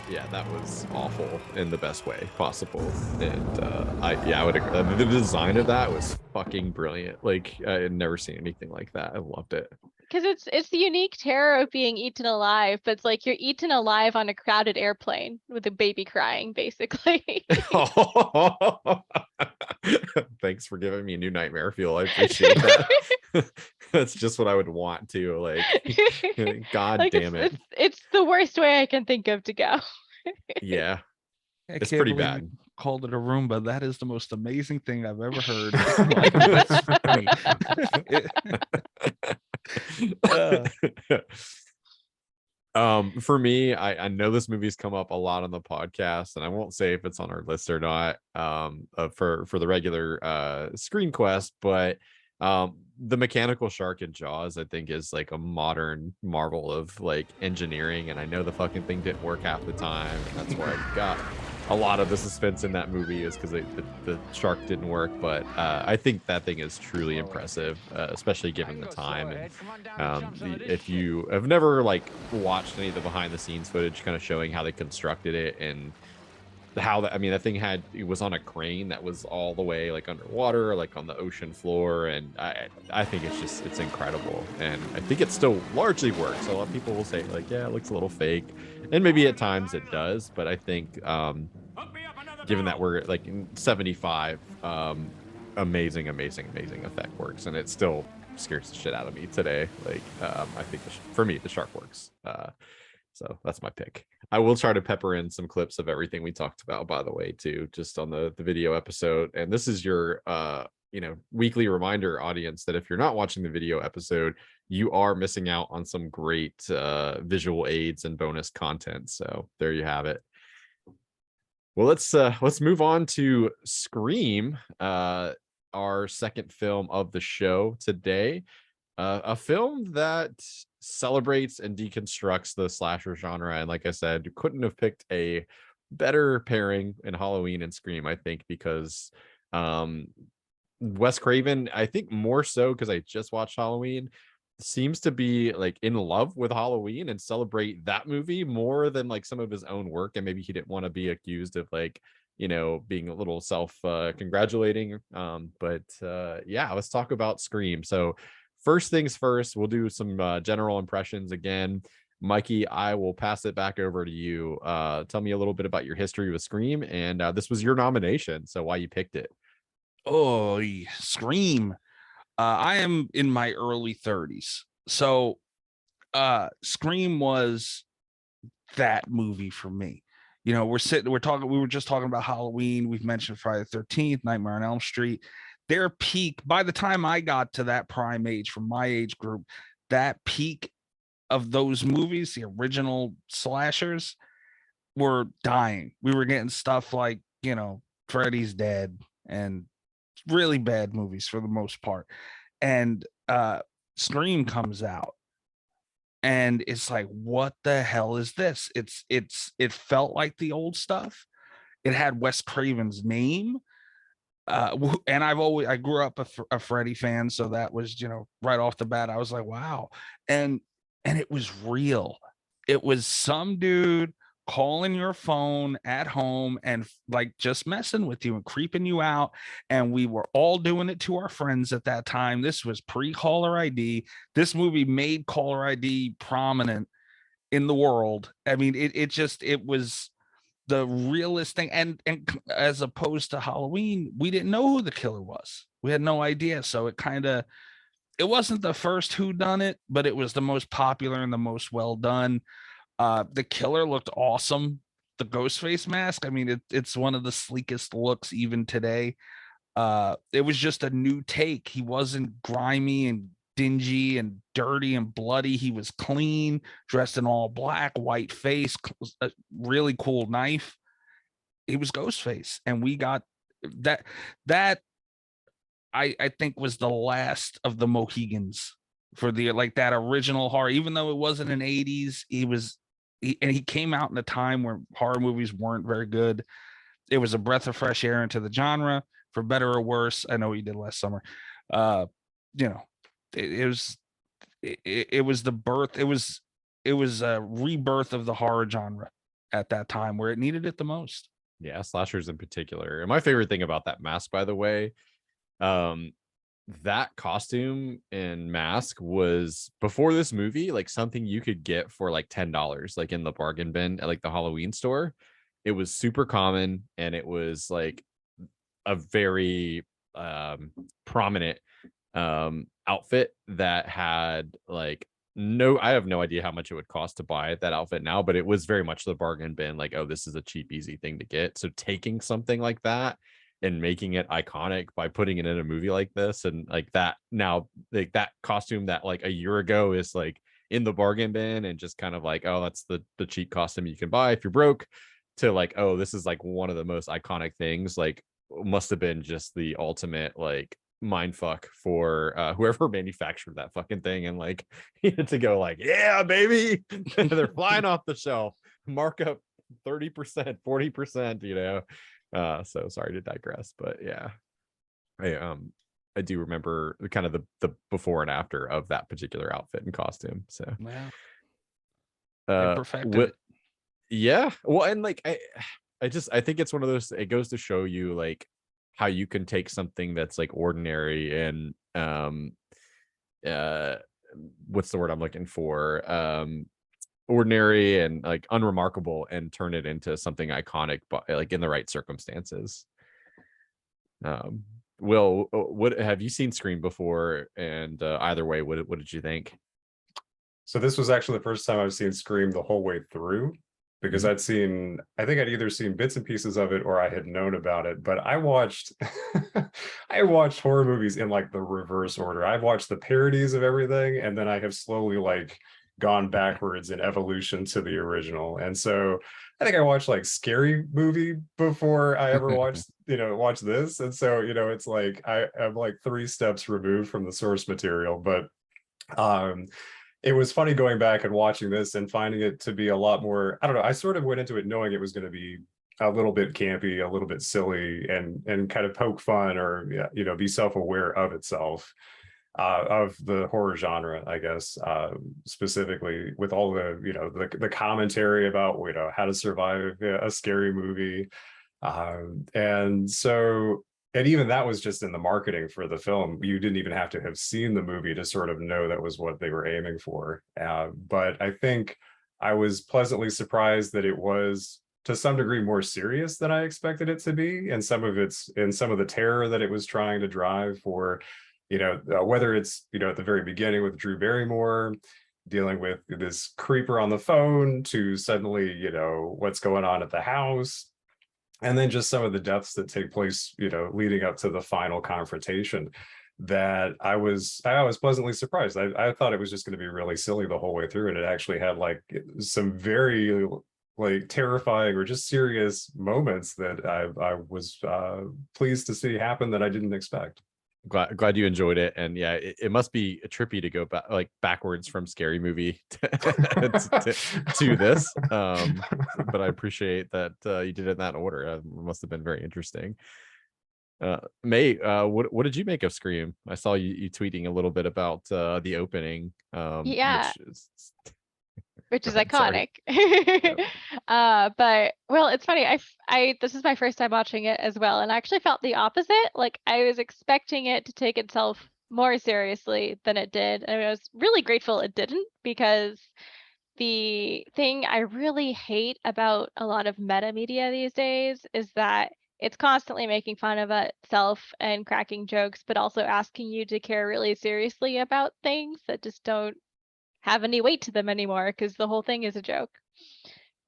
A: Yeah, that was awful in the best way possible, and I would agree. The design of that was fucking brilliant. Like, I had never seen anything like that. I loved it.
C: Because it's the unique terror of being eaten alive, but it's like you're eaten alive on a crowded airplane with a baby crying, basically.
A: Thanks for giving me a new nightmare feel. I appreciate that. That's just what I would want to, like. God
C: like,
A: damn it.
C: It's the worst way I can think of to go.
A: Yeah,
D: I
A: it's
D: can't
A: pretty
D: believe
A: bad.
D: called it a Roomba. That is the most amazing thing I've ever heard. Like, that's funny.
A: For me, I know this movie's come up a lot on the podcast, and I won't say if it's on our list or not, for the regular Screen Quest, but the mechanical shark in Jaws, I think, is like a modern marvel of like engineering, and I know the fucking thing didn't work half the time, and that's why I got a lot of the suspense in that movie is because the shark didn't work. But I think that thing is truly impressive, especially given the time. And if you have never like watched any of the behind the scenes footage kind of showing how they constructed it and how that, I mean, that thing it was on a crane that was all the way like underwater, like on the ocean floor, and I think it's incredible, and I think it still largely works. A lot of people will say like, yeah, it looks a little fake, and maybe at times it does, but I think given that we're like in 75, amazing effect works, and it still scares the shit out of me today. Like I think for me the shark works. So that's my pick. I will try to pepper in some clips of everything we talked about, by the way, too, just on the video episode. And this is your weekly reminder, audience, that if you're not watching the video episode, you are missing out on some great visual aids and bonus content. So there you have it. Well, let's move on to Scream, our second film of the show today. A film that celebrates and deconstructs the slasher genre, and like I said, you couldn't have picked a better pairing in Halloween and Scream, I think, because Wes Craven, I think more so because I just watched Halloween, seems to be like in love with Halloween and celebrate that movie more than like some of his own work, and maybe he didn't want to be accused of like being a little self congratulating. But yeah, let's talk about Scream. So first things first, we'll do some general impressions again. Mikey, I will pass it back over to you. Tell me a little bit about your history with Scream, and this was your nomination, so why you picked it.
D: Oh, Scream. I am in my early 30s. So Scream was that movie for me. We were just talking about Halloween. We've mentioned Friday the 13th, Nightmare on Elm Street. Their peak, by the time I got to that prime age from my age group, that peak of those movies, the original slashers, were dying. We were getting stuff like, Freddy's Dead and really bad movies for the most part. And Scream comes out, and it's like, what the hell is this? It felt like the old stuff. It had Wes Craven's name. And I grew up a Freddy fan, so that was right off the bat I was like, wow. And it was real. It was some dude calling your phone at home and like just messing with you and creeping you out, and we were all doing it to our friends at that time. This was pre-caller ID. This movie made caller ID prominent in the world. I mean, it was the realest thing, and as opposed to Halloween, we didn't know who the killer was. We had no idea, so it wasn't the first who done it, but it was the most popular and the most well done. The killer looked awesome. The Ghostface mask, I mean, it's one of the sleekest looks even today. It was just a new take. He wasn't grimy and dingy and dirty and bloody. He was clean, dressed in all black, white face, a really cool knife. He was Ghostface, and we got that I think was the last of the Mohegans for the like that original horror. Even though it wasn't in 80s, he came out in a time where horror movies weren't very good. It was a breath of fresh air into the genre, for better or worse. I know what you did last summer. It was the birth. It was a rebirth of the horror genre at that time where it needed it the most.
A: Yeah, slashers in particular. And my favorite thing about that mask, by the way, that costume and mask was, before this movie, like something you could get for like $10, like in the bargain bin at like the Halloween store. It was super common, and it was like a very prominent outfit that had like no, I have no idea how much it would cost to buy that outfit now, but it was very much the bargain bin. Like, oh, this is a cheap, easy thing to get. So taking something like that and making it iconic by putting it in a movie like this, and like that now, like that costume that like a year ago is like in the bargain bin and just kind of like, oh, that's the cheap costume you can buy if you're broke, to like, oh, this is like one of the most iconic things. Like, must have been just the ultimate like mind fuck for whoever manufactured that fucking thing, and like he had to go like, yeah, baby, they're flying off the shelf, markup 30%, 40%, you know. So sorry to digress, but yeah, I do remember kind of the before and after of that particular outfit and costume. So
D: Yeah,
A: uh
D: perfected
A: what
D: it.
A: yeah, well, and like I think it's one of those, it goes to show you like how you can take something that's like ordinary and uh what's the word I'm looking for, ordinary and like unremarkable, and turn it into something iconic, but like in the right circumstances. um Will, what have you seen Scream before? And either way, what did you think?
B: So this was actually the first time I've seen Scream the whole way through, because
A: Mhm.
B: I think I'd either seen bits and pieces of it or I had known about it, but I watched I watched horror movies in like the reverse order. I've watched the parodies of everything, and then I have slowly like gone backwards in evolution to the original. And so I think I watched like Scary Movie before I ever watched this. And so, it's like I'm like 3 steps removed from the source material. But um it was funny going back and watching this and finding it to be a lot more, I don't know, I sort of went into it knowing it was going to be a little bit campy, a little bit silly, and kind of poke fun, or be self-aware of itself, of the horror genre, I guess, specifically with all the the commentary about how to survive a scary movie. And so, and even that was just in the marketing for the film. You didn't even have to have seen the movie to sort of know that was what they were aiming for. But I think I was pleasantly surprised that it was to some degree more serious than I expected it to be, and some of the terror that it was trying to drive for, whether it's at the very beginning with Drew Barrymore dealing with this creeper on the phone, to suddenly what's going on at the house, and then just some of the deaths that take place leading up to the final confrontation, that I was pleasantly surprised. I thought it was just going to be really silly the whole way through, and it actually had like some very like terrifying or just serious moments that I was pleased to see happen that I didn't expect.
A: Glad you enjoyed it. And yeah, it must be trippy to go back like backwards from Scary Movie to this, but I appreciate that you did it in that order. It must have been very interesting. May, what did you make of Scream? I saw you tweeting a little bit about the opening,
C: Yeah,
A: which is
C: which
A: go
C: is
A: ahead, sorry.
C: iconic.
A: Yep.
C: But well, it's funny. This is my first time watching it as well, and I actually felt the opposite. Like I was expecting it to take itself more seriously than it did, and I was really grateful it didn't, because the thing I really hate about a lot of meta media these days is that it's constantly making fun of itself and cracking jokes, but also asking you to care really seriously about things that just don't have any weight to them anymore, because the whole thing is a joke.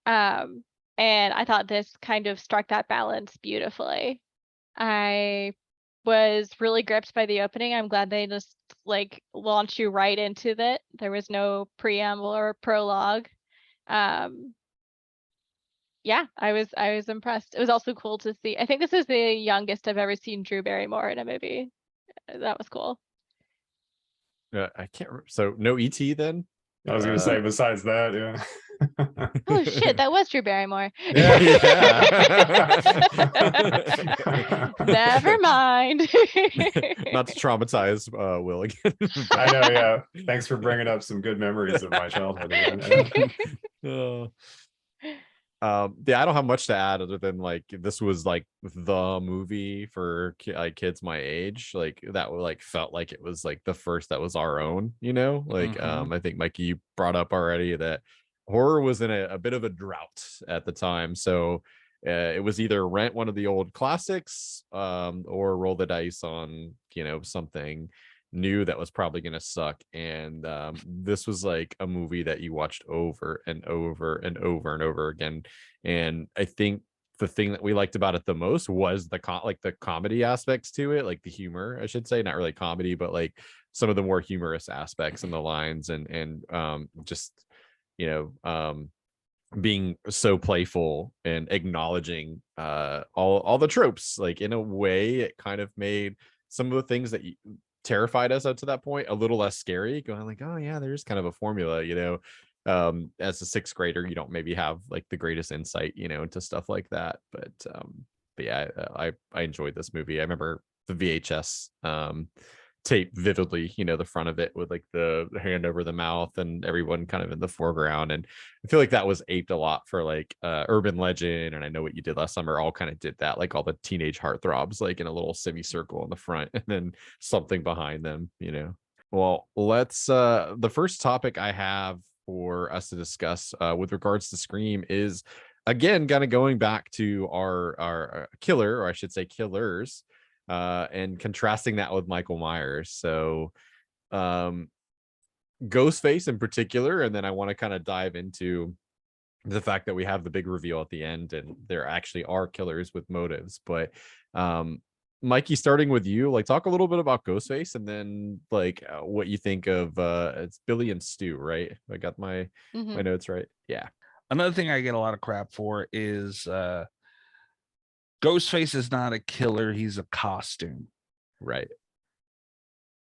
C: Um, and I thought this kind of struck that balance beautifully. I was really gripped by the opening. I'm glad they just like launch you right into it. There was no preamble or prologue. Yeah, I was impressed. It was also cool to see. I think this is the youngest I've ever seen Drew Barrymore in a movie. That was cool.
A: I can't remember. So no ET then?
B: I was going to say, besides that, yeah.
C: Oh shit, that was Drew Barrymore.
B: Yeah.
C: Never mind.
A: Not to traumatize Will again.
B: I know, yeah. Thanks for bringing up some good memories of my childhood again.
A: Yeah, I don't have much to add other than like this was like the movie for like kids my age, like that like felt like it was like the first that was our own, like I think Mikey, you brought up already that horror was in a bit of a drought at the time, so it was either rent one of the old classics or roll the dice on something knew that was probably going to suck. And this was like a movie that you watched over and over and over and over again. And I think the thing that we liked about it the most was the comedy aspects to it, like the humor, I should say, not really comedy, but like some of the more humorous aspects and the lines, and just, being so playful and acknowledging all the tropes. Like, in a way, it kind of made some of the things that terrified us up to that point a little less scary, going like, oh yeah, there's kind of a formula, as a sixth grader, you don't maybe have like the greatest insight, into stuff like that. But yeah, I enjoyed this movie. I remember the VHS tape vividly, the front of it with like the hand over the mouth and everyone kind of in the foreground. And I feel like that was aped a lot for like Urban Legend and I Know What You Did Last Summer, all kind of did that, like all the teenage heartthrobs like in a little semicircle in the front and then something behind them. Well, let's the first topic I have for us to discuss with regards to Scream is, again, kind of going back to our killer, or I should say killers, and contrasting that with Michael Myers. So Ghostface in particular, and then I want to kind of dive into the fact that we have the big reveal at the end and there actually are killers with motives. But Mikey, starting with you, like, talk a little bit about Ghostface and then like what you think of it's Billy and Stu, right? I got my notes right. Yeah.
D: Another thing I get a lot of crap for is Ghostface is not a killer, he's a costume.
A: Right.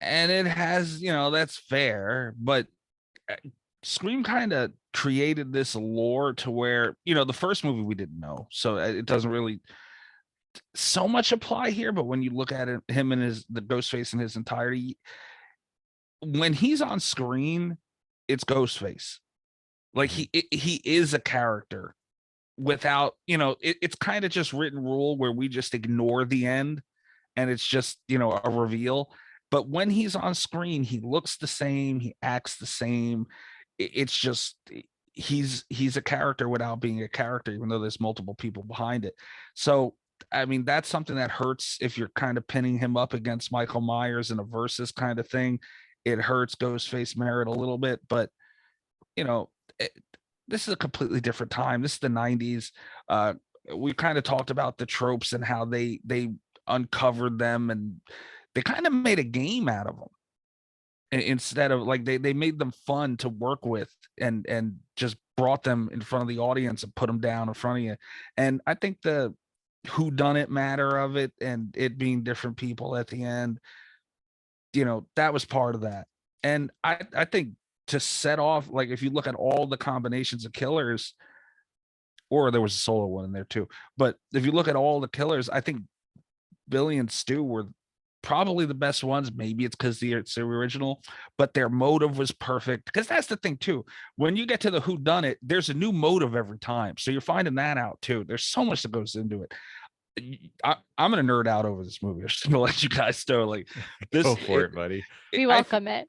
D: And it has, that's fair, but Scream kind of created this lore to where, the first movie we didn't know, so it doesn't really so much apply here. But when you look at it, him and the Ghostface in his entirety, when he's on screen, it's Ghostface. Like he is a character without, it's kind of just written rule where we just ignore the end and it's just, a reveal. But when he's on screen, he looks the same, he acts the same. It's just he's a character without being a character, even though there's multiple people behind it. So I mean, that's something that hurts if you're kind of pinning him up against Michael Myers in a versus kind of thing. It hurts Ghostface merit a little bit, but this is a completely different time. This is the 90s. We kind of talked about the tropes and how they uncovered them, and they kind of made a game out of them instead of like they made them fun to work with and just brought them in front of the audience and put them down in front of you. And I think the whodunit matter of it and it being different people at the end, that was part of that. And I think to set off, like, if you look at all the combinations of killers, or there was a solo one in there too, but if you look at all the killers, I think Billy and Stu were probably the best ones. Maybe it's because it's the original, but their motive was perfect. Because that's the thing too. When you get to the whodunit, there's a new motive every time. So you're finding that out too. There's so much that goes into it. I'm gonna nerd out over this movie. I'm just gonna let you guys know. Like, this,
A: Go for it, buddy.
C: We welcome it.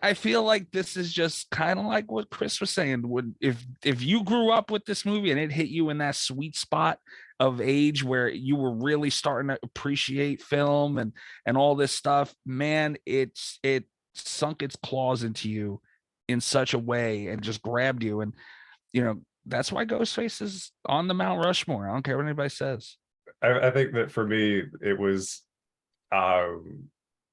D: I feel like this is just kind of like what Chris was saying. If you grew up with this movie and it hit you in that sweet spot of age where you were really starting to appreciate film and all this stuff, man, it sunk its claws into you in such a way and just grabbed you. And that's why Ghostface is on the Mount Rushmore. I don't care what anybody says.
B: I think that for me, it was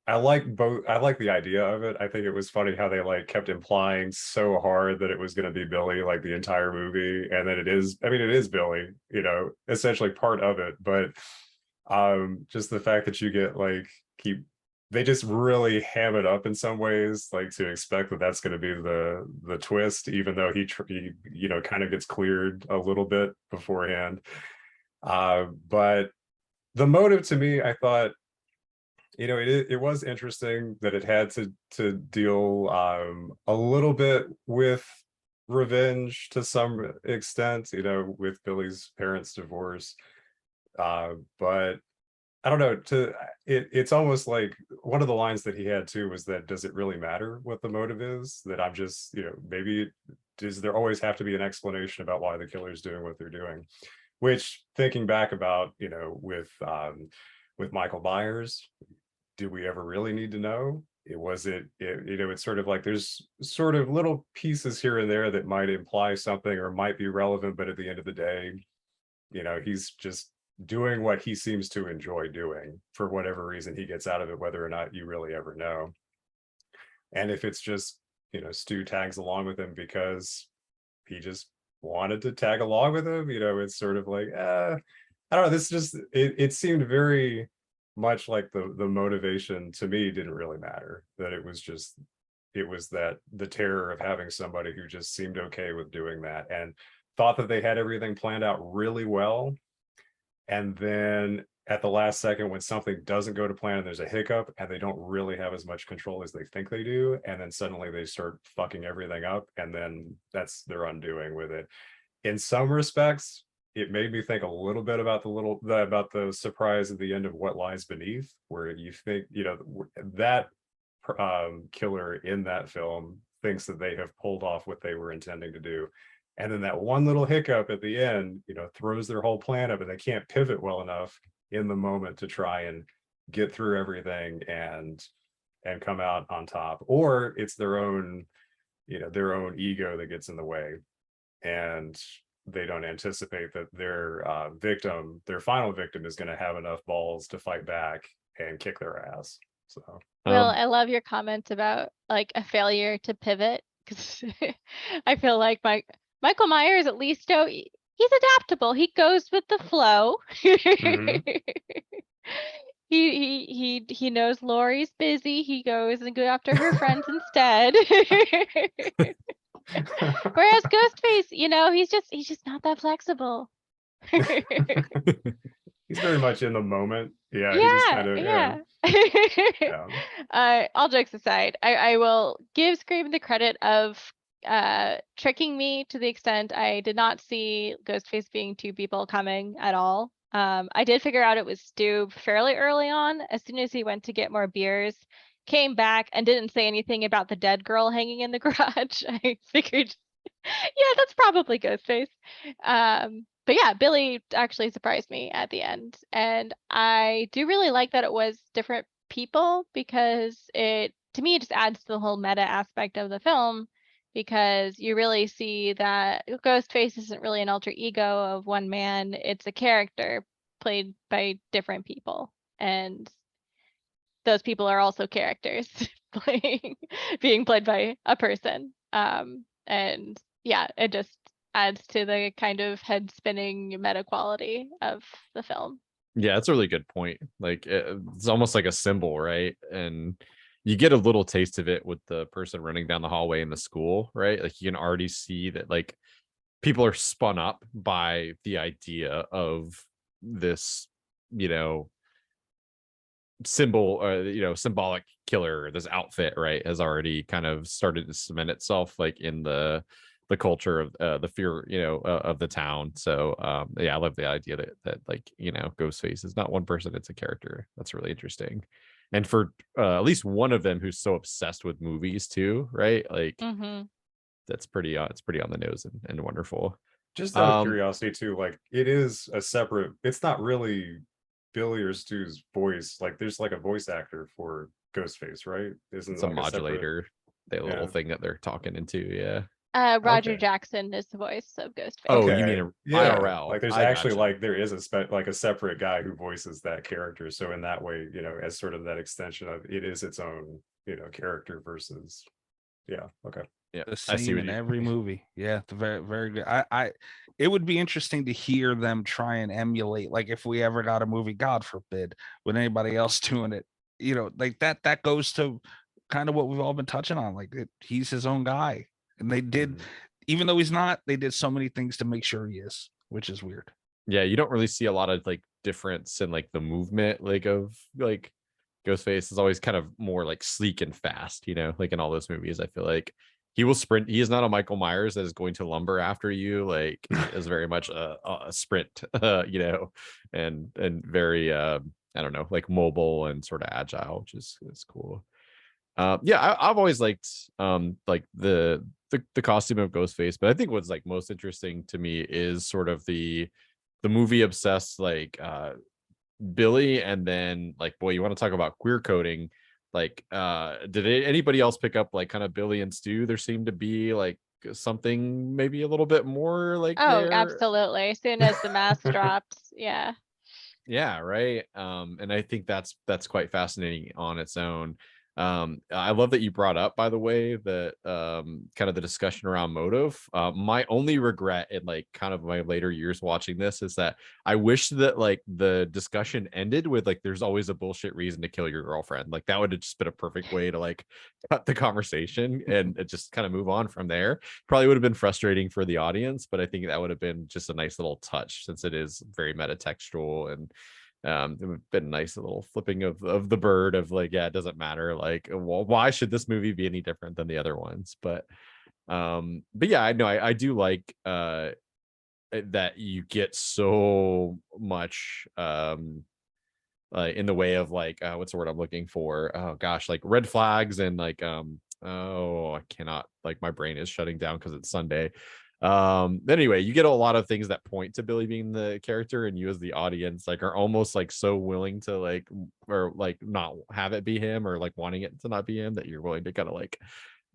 B: I like both. I like the idea of it. I think it was funny how they like kept implying so hard that it was going to be Billy like the entire movie, and then it is. I mean, it is Billy, essentially part of it. But just the fact that you get like they just really ham it up in some ways, like to expect that that's going to be the twist, even though he kind of gets cleared a little bit beforehand. But the motive to me, I thought, it was interesting that it had to deal a little bit with revenge to some extent, with Billy's parents' divorce. But I don't know, it's almost like one of the lines that he had too was that, does it really matter what the motive is? That I'm just, maybe does there always have to be an explanation about why the killer's doing what they're doing? Which, thinking back about, with Michael Myers, do we ever really need to know? It's sort of like there's sort of little pieces here and there that might imply something or might be relevant, but at the end of the day, he's just doing what he seems to enjoy doing for whatever reason he gets out of it, whether or not you really ever know. And if it's just, Stu tags along with him because he just wanted to tag along with him, it's sort of like, I don't know. This just, it seemed very much like the motivation to me didn't really matter, that it was that the terror of having somebody who just seemed okay with doing that and thought that they had everything planned out really well. And then at the last second, when something doesn't go to plan, there's a hiccup and they don't really have as much control as they think they do. And then suddenly they start fucking everything up. And then that's their undoing with it. In some respects, it made me think a little bit about the surprise at the end of What Lies Beneath, where you think, that killer in that film thinks that they have pulled off what they were intending to do. And then that one little hiccup at the end, throws their whole plan up and they can't pivot well enough in the moment to try and get through everything and come out on top. Or it's their own ego that gets in the way. And they don't anticipate that their final victim is going to have enough balls to fight back and kick their ass. So
C: Well, I love your comment about like a failure to pivot, because I feel like Michael Myers, at least, he's adaptable. He goes with the flow. He knows Laurie's busy. He goes and go after her friends instead. Whereas Ghostface, he's just not that flexible.
B: He's very much in the moment. Yeah, he just kind of
C: all jokes aside, I will give Scream the credit of tricking me to the extent I did not see Ghostface being two people coming at all. I did figure out it was Stu fairly early on. As soon as he went to get more beers, came back and didn't say anything about the dead girl hanging in the garage. I figured, yeah, that's probably Ghostface. But yeah, Billy actually surprised me at the end. And I do really like that it was different people, because to me, it just adds to the whole meta aspect of the film, because you really see that Ghostface isn't really an alter ego of one man. It's a character played by different people. And those people are also characters being played by a person. And yeah, it just adds to the kind of head spinning meta quality of the film.
A: Yeah, that's a really good point. Like it's almost like a symbol, right? And you get a little taste of it with the person running down the hallway in the school, right? Like you can already see that like people are spun up by the idea of this, symbol or symbolic killer. This outfit, right, has already kind of started to cement itself like in the culture of the fear of the town. So yeah, I love the idea that like Ghostface is not one person, it's a character. That's really interesting. And for at least one of them who's so obsessed with movies too, right? Like that's pretty it's pretty on the nose and wonderful.
B: Just out of curiosity too, like it is a separate, it's not really Billy or Stu's voice. Like there's like a voice actor for Ghostface, right? Isn't
A: It's a
B: like
A: modulator, the little thing that they're talking into. Yeah.
C: Roger Jackson is the voice of Ghostface.
A: Oh, you mean IRL?
B: Like there's actually like there is a separate guy who voices that character. So in that way, as sort of that extension of it is its own, character versus. Yeah. Okay.
A: Yeah.
D: The same in every movie. Yeah. Very, very good. It would be interesting to hear them try and emulate, like if we ever got a movie, God forbid, with anybody else doing it, like that goes to kind of what we've all been touching on. Like he's his own guy. And they did, even though he's not, they did so many things to make sure he is, which is weird.
A: Yeah, you don't really see a lot of like difference in like the movement, like of like Ghostface is always kind of more like sleek and fast, like in all those movies. I feel like he will sprint. He is not a Michael Myers that is going to lumber after you. Like is very much a sprint, and very I don't know, like mobile and sort of agile, which is cool. Yeah, I've always liked like the costume of Ghostface, but I think what's like most interesting to me is sort of the movie obsessed like Billy, and then like, boy, you want to talk about queer coding? Like, anybody else pick up like kind of Billy and Stu? There seemed to be like something maybe a little bit more like
C: Oh,
A: there.
C: absolutely. As soon as the mask dropped, yeah.
A: Yeah, right. And I think that's quite fascinating on its own. I love that you brought up, by the way, that kind of the discussion around motive. My only regret in like kind of my later years watching this is that I wish that like the discussion ended with like there's always a bullshit reason to kill your girlfriend. Like that would have just been a perfect way to like cut the conversation and it just kind of move on from there. Probably would have been frustrating for the audience, but I think that would have been just a nice little touch since it is very metatextual. And it would have been a nice little flipping of the bird of like, yeah, it doesn't matter, like, well, why should this movie be any different than the other ones? But yeah, I know I do like that you get so much in the way of like what's the word I'm looking for? Oh gosh, like red flags and like oh, I cannot, like my brain is shutting down because it's Sunday. Anyway, you get a lot of things that point to Billy being the character, and you as the audience like are almost like so willing to like or like not have it be him, or like wanting it to not be him, that you're willing to kind of like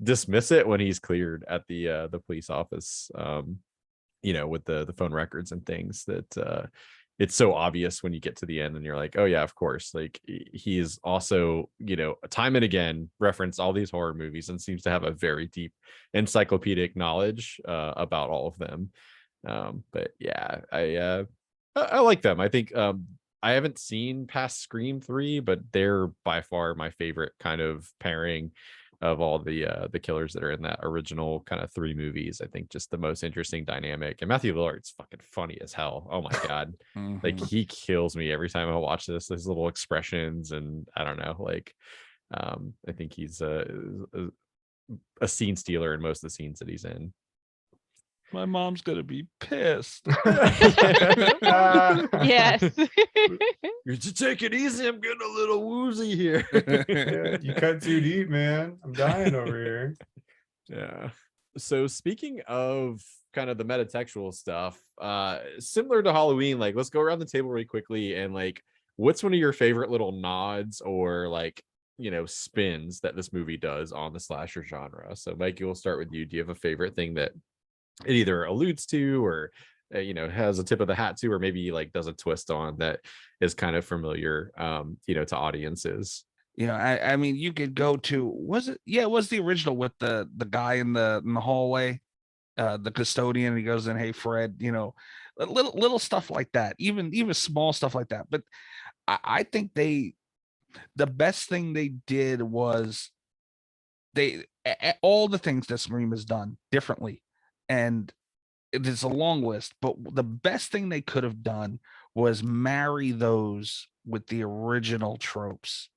A: dismiss it when he's cleared at the police office, with the phone records and things, that it's so obvious when you get to the end and you're like, oh yeah, of course, like he is also, time and again referenced all these horror movies and seems to have a very deep encyclopedic knowledge about all of them. But yeah, I like them. I think I haven't seen past Scream 3, but they're by far my favorite kind of pairing of all the killers that are in that original kind of 3 movies. I think just the most interesting dynamic. And Matthew Lillard's fucking funny as hell. Oh my god. Like he kills me every time I watch this. His little expressions, and I don't know, like I think he's a scene stealer in most of the scenes that he's in.
D: My mom's gonna be pissed.
C: Yes.
A: You should take it easy. I'm getting a little woozy here.
B: Yeah, you cut too deep, man. I'm dying over here.
A: Yeah. So speaking of kind of the metatextual stuff, similar to Halloween, like let's go around the table really quickly and like, what's one of your favorite little nods or like, spins that this movie does on the slasher genre? So Mikey, we'll start with you. Do you have a favorite thing that it either alludes to or has a tip of the hat to, or maybe like does a twist on that is kind of familiar to audiences?
D: I mean, you could go to, it was the original with the guy in the hallway, the custodian, he goes in, hey Fred, little stuff like that, even small stuff like that. But I think the best thing they did was all the things that Scream has done differently, and it is a long list, but the best thing they could have done was marry those with the original tropes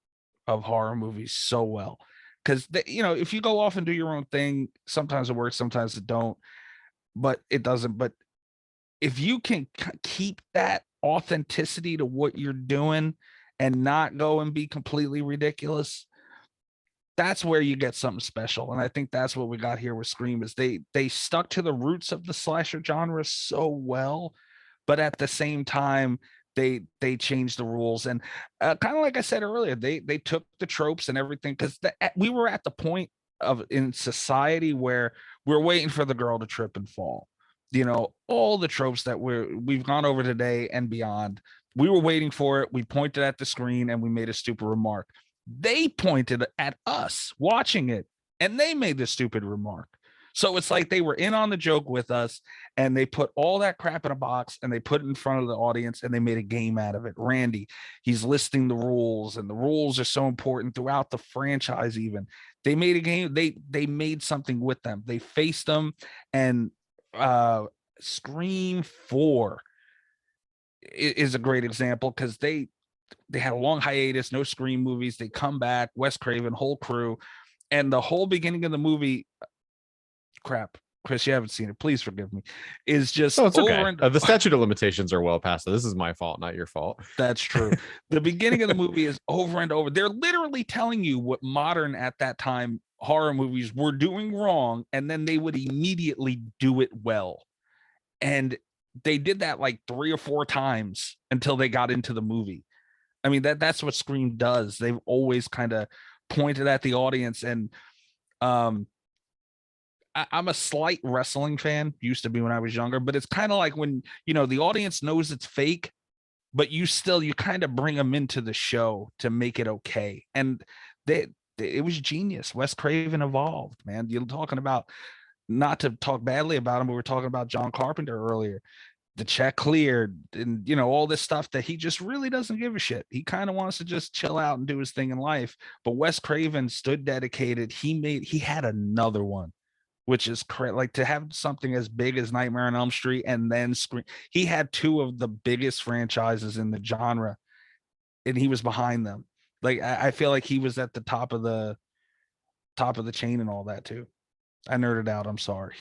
D: of horror movies so well. Because if you go off and do your own thing, sometimes it works, sometimes it don't, but it doesn't. But if you can keep that authenticity to what you're doing and not go and be completely ridiculous, that's where you get something special. And I think that's what we got here with Scream, is they stuck to the roots of the slasher genre so well, but at the same time they changed the rules. And kind of like I said earlier, they took the tropes and everything, because we were at the point in society where we're waiting for the girl to trip and fall. All the tropes that we've gone over today and beyond, we were waiting for it. We pointed at the screen and we made a stupid remark. They pointed at us watching it and they made the stupid remark. So it's like they were in on the joke with us, and they put all that crap in a box and they put it in front of the audience and they made a game out of it. Randy, he's listing the rules, and the rules are so important throughout the franchise. Even they made a game. They made something with them. They faced them. And Scream 4 is a great example, because they had a long hiatus, no Scream movies. They come back, Wes Craven, whole crew, and the whole beginning of the movie, crap, Chris, you haven't seen it, please forgive me, is just
A: it's over. Okay. The statute of limitations are well past. So this is my fault, not your fault.
D: That's true. The beginning of the movie is over and over. They're literally telling you what modern, at that time, horror movies were doing wrong, and then they would immediately do it well. And they did that like 3 or 4 times until they got into the movie. I mean, that's what Scream does. They've always kind of pointed at the audience. And I'm a slight wrestling fan, used to be when I was younger, but it's kind of like when, the audience knows it's fake, but you kind of bring them into the show to make it okay. And it was genius. Wes Craven evolved, man. You're talking about, not to talk badly about him, but we're talking about John Carpenter earlier. The check cleared, and all this stuff that he just really doesn't give a shit. He kind of wants to just chill out and do his thing in life. But Wes Craven stood dedicated. He had another one, which is like to have something as big as Nightmare on Elm Street and then Scream. He had two of the biggest franchises in the genre, and he was behind them. Like I feel like he was at the top of the chain and all that too. I nerded out. I'm sorry.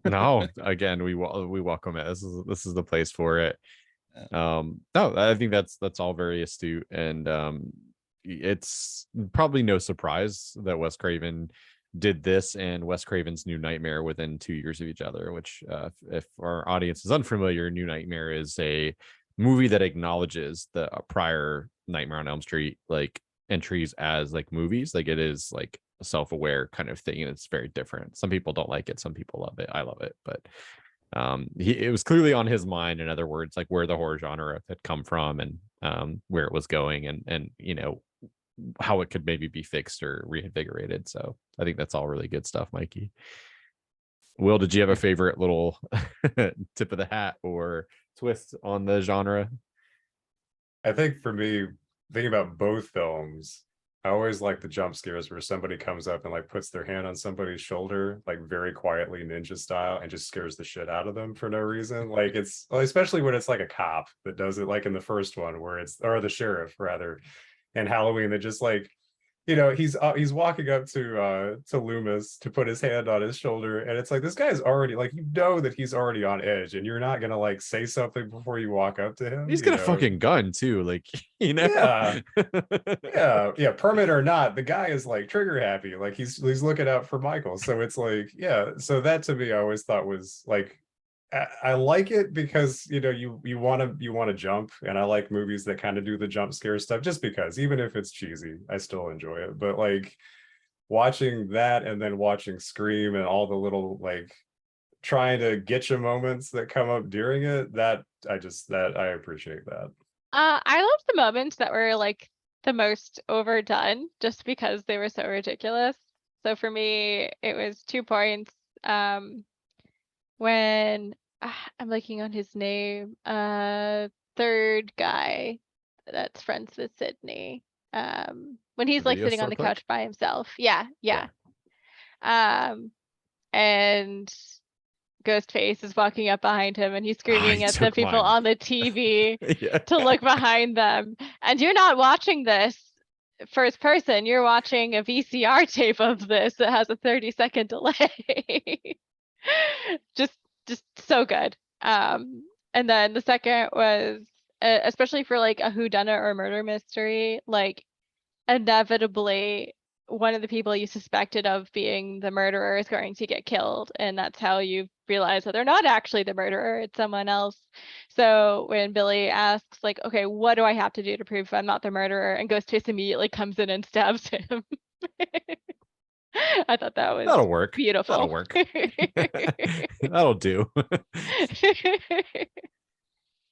A: No, again, we welcome it. This is the place for it. No, I think that's all very astute, and it's probably no surprise that Wes Craven did this and Wes Craven's New Nightmare within 2 years of each other. Which, if our audience is unfamiliar, New Nightmare is a movie that acknowledges the prior Nightmare on Elm Street like entries as like movies. Like it is like a self-aware kind of thing, and it's very different. Some people don't like it, some people love it. I love it, but it was clearly on his mind, in other words, like where the horror genre had come from, and where it was going, and how it could maybe be fixed or reinvigorated. So I think that's all really good stuff, Mikey. Will, did you have a favorite little tip of the hat or twist on the genre?
B: I think for me, thinking about both films, I always like the jump scares where somebody comes up and like puts their hand on somebody's shoulder, like very quietly ninja style, and just scares the shit out of them for no reason. Like especially when it's like a cop that does it, like in the first one or the sheriff rather, in Halloween, that just like, he's walking up to Loomis to put his hand on his shoulder, and it's like, this guy's already like, that he's already on edge, and you're not gonna like say something before you walk up to him.
A: He's got a fucking gun too, like
B: yeah permit or not, the guy is like trigger happy, like he's looking out for Michael. So it's like, so that to me I always thought was like, I like it because you want to jump, and I like movies that kind of do the jump scare stuff, just because even if it's cheesy, I still enjoy it. But like watching that and then watching Scream and all the little like trying to get you moments that come up during it, that I appreciate that.
C: I love the moments that were like the most overdone just because they were so ridiculous. So for me, it was 2 points. When I'm blanking on his name, third guy that's friends with Sydney. When he's like
A: Video
C: sitting on
A: store
C: the
A: clerk?
C: couch by himself. Yeah. And Ghostface is walking up behind him, and he's screaming
A: he
C: at the
A: took
C: people
A: mine.
C: on the TV
A: Yeah.
C: to look behind them. And you're not watching this first person, you're watching a VCR tape of this that has a 30-second delay. just so good. And then the second was especially for like a whodunit or murder mystery, like inevitably one of the people you suspected of being the murderer is going to get killed, and that's how you realize that they're not actually the murderer, it's someone else. So when Billy asks like, okay, what do I have to do to prove I'm not the murderer, and Ghostface immediately comes in and stabs him. I thought that was
A: That'll work.
C: beautiful.
A: That'll work. That'll do.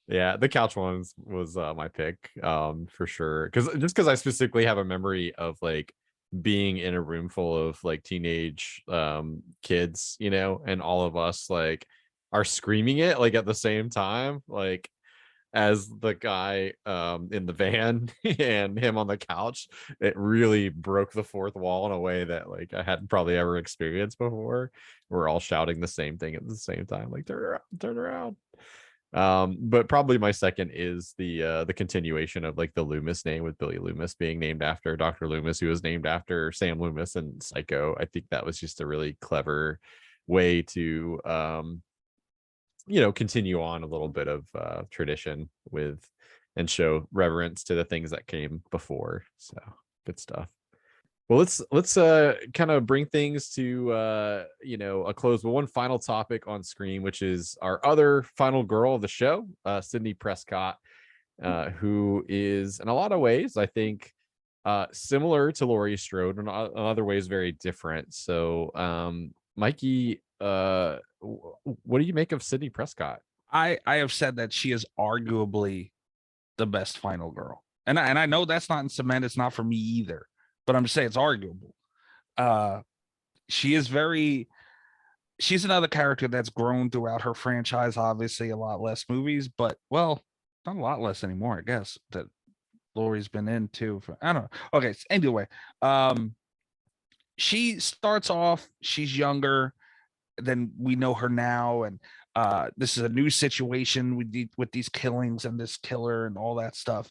A: Yeah, the couch one was my pick, for sure. Because I specifically have a memory of like being in a room full of like teenage kids, and all of us like are screaming it like at the same time, like as the guy in the van and him on the couch. It really broke the fourth wall in a way that like I hadn't probably ever experienced before. We're all shouting the same thing at the same time, like turn around. But probably my second is the continuation of like the Loomis name, with Billy Loomis being named after Dr. Loomis, who was named after Sam Loomis in Psycho. I think that was just a really clever way to continue on a little bit of tradition with and show reverence to the things that came before. So good stuff. Well, let's kind of bring things to a close with one final topic on Scream, which is our other final girl of the show, Sydney Prescott. who is in a lot of ways, I think, similar to Laurie Strode, and in other ways very different. So, Mikey, what do you make of Sydney Prescott?
D: I have said that she is arguably the best final girl, and I know that's not in cement. It's not for me either, but I'm just saying it's arguable. She is very. She's another character that's grown throughout her franchise. Obviously, a lot less movies, but well, not a lot less anymore. I guess that Laurie's been in too. I don't know. Okay, so anyway, she starts off. She's younger than we know her now, and this is a new situation with these killings and this killer and all that stuff.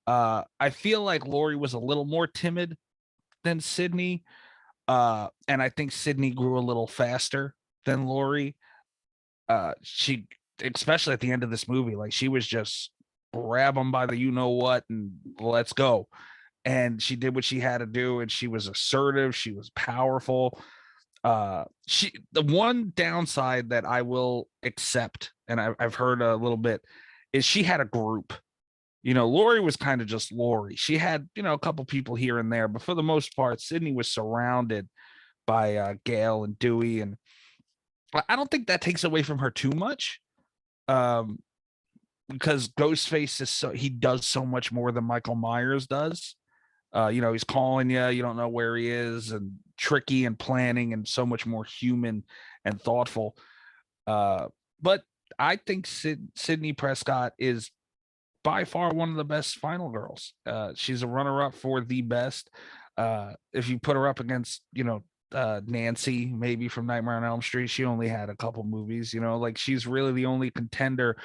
D: I feel like Laurie was a little more timid than Sydney, and I think Sydney grew a little faster than Laurie. She, especially at the end of this movie, like she was just grab them by the you know what and let's go. And she did what she had to do, and she was assertive. She was powerful. The one downside that I will accept, and I've heard a little bit, is she had a group. Laurie was kind of just Laurie. She had, a couple people here and there, but for the most part, Sydney was surrounded by Gail and Dewey, and I don't think that takes away from her too much, because Ghostface he does so much more than Michael Myers does. He's calling you don't know where he is, and tricky and planning, and so much more human and thoughtful. But I think Sydney Prescott is by far one of the best final girls. She's a runner-up for the best. If you put her up against, Nancy, maybe from Nightmare on Elm Street, she only had a couple movies, like she's really the only contender,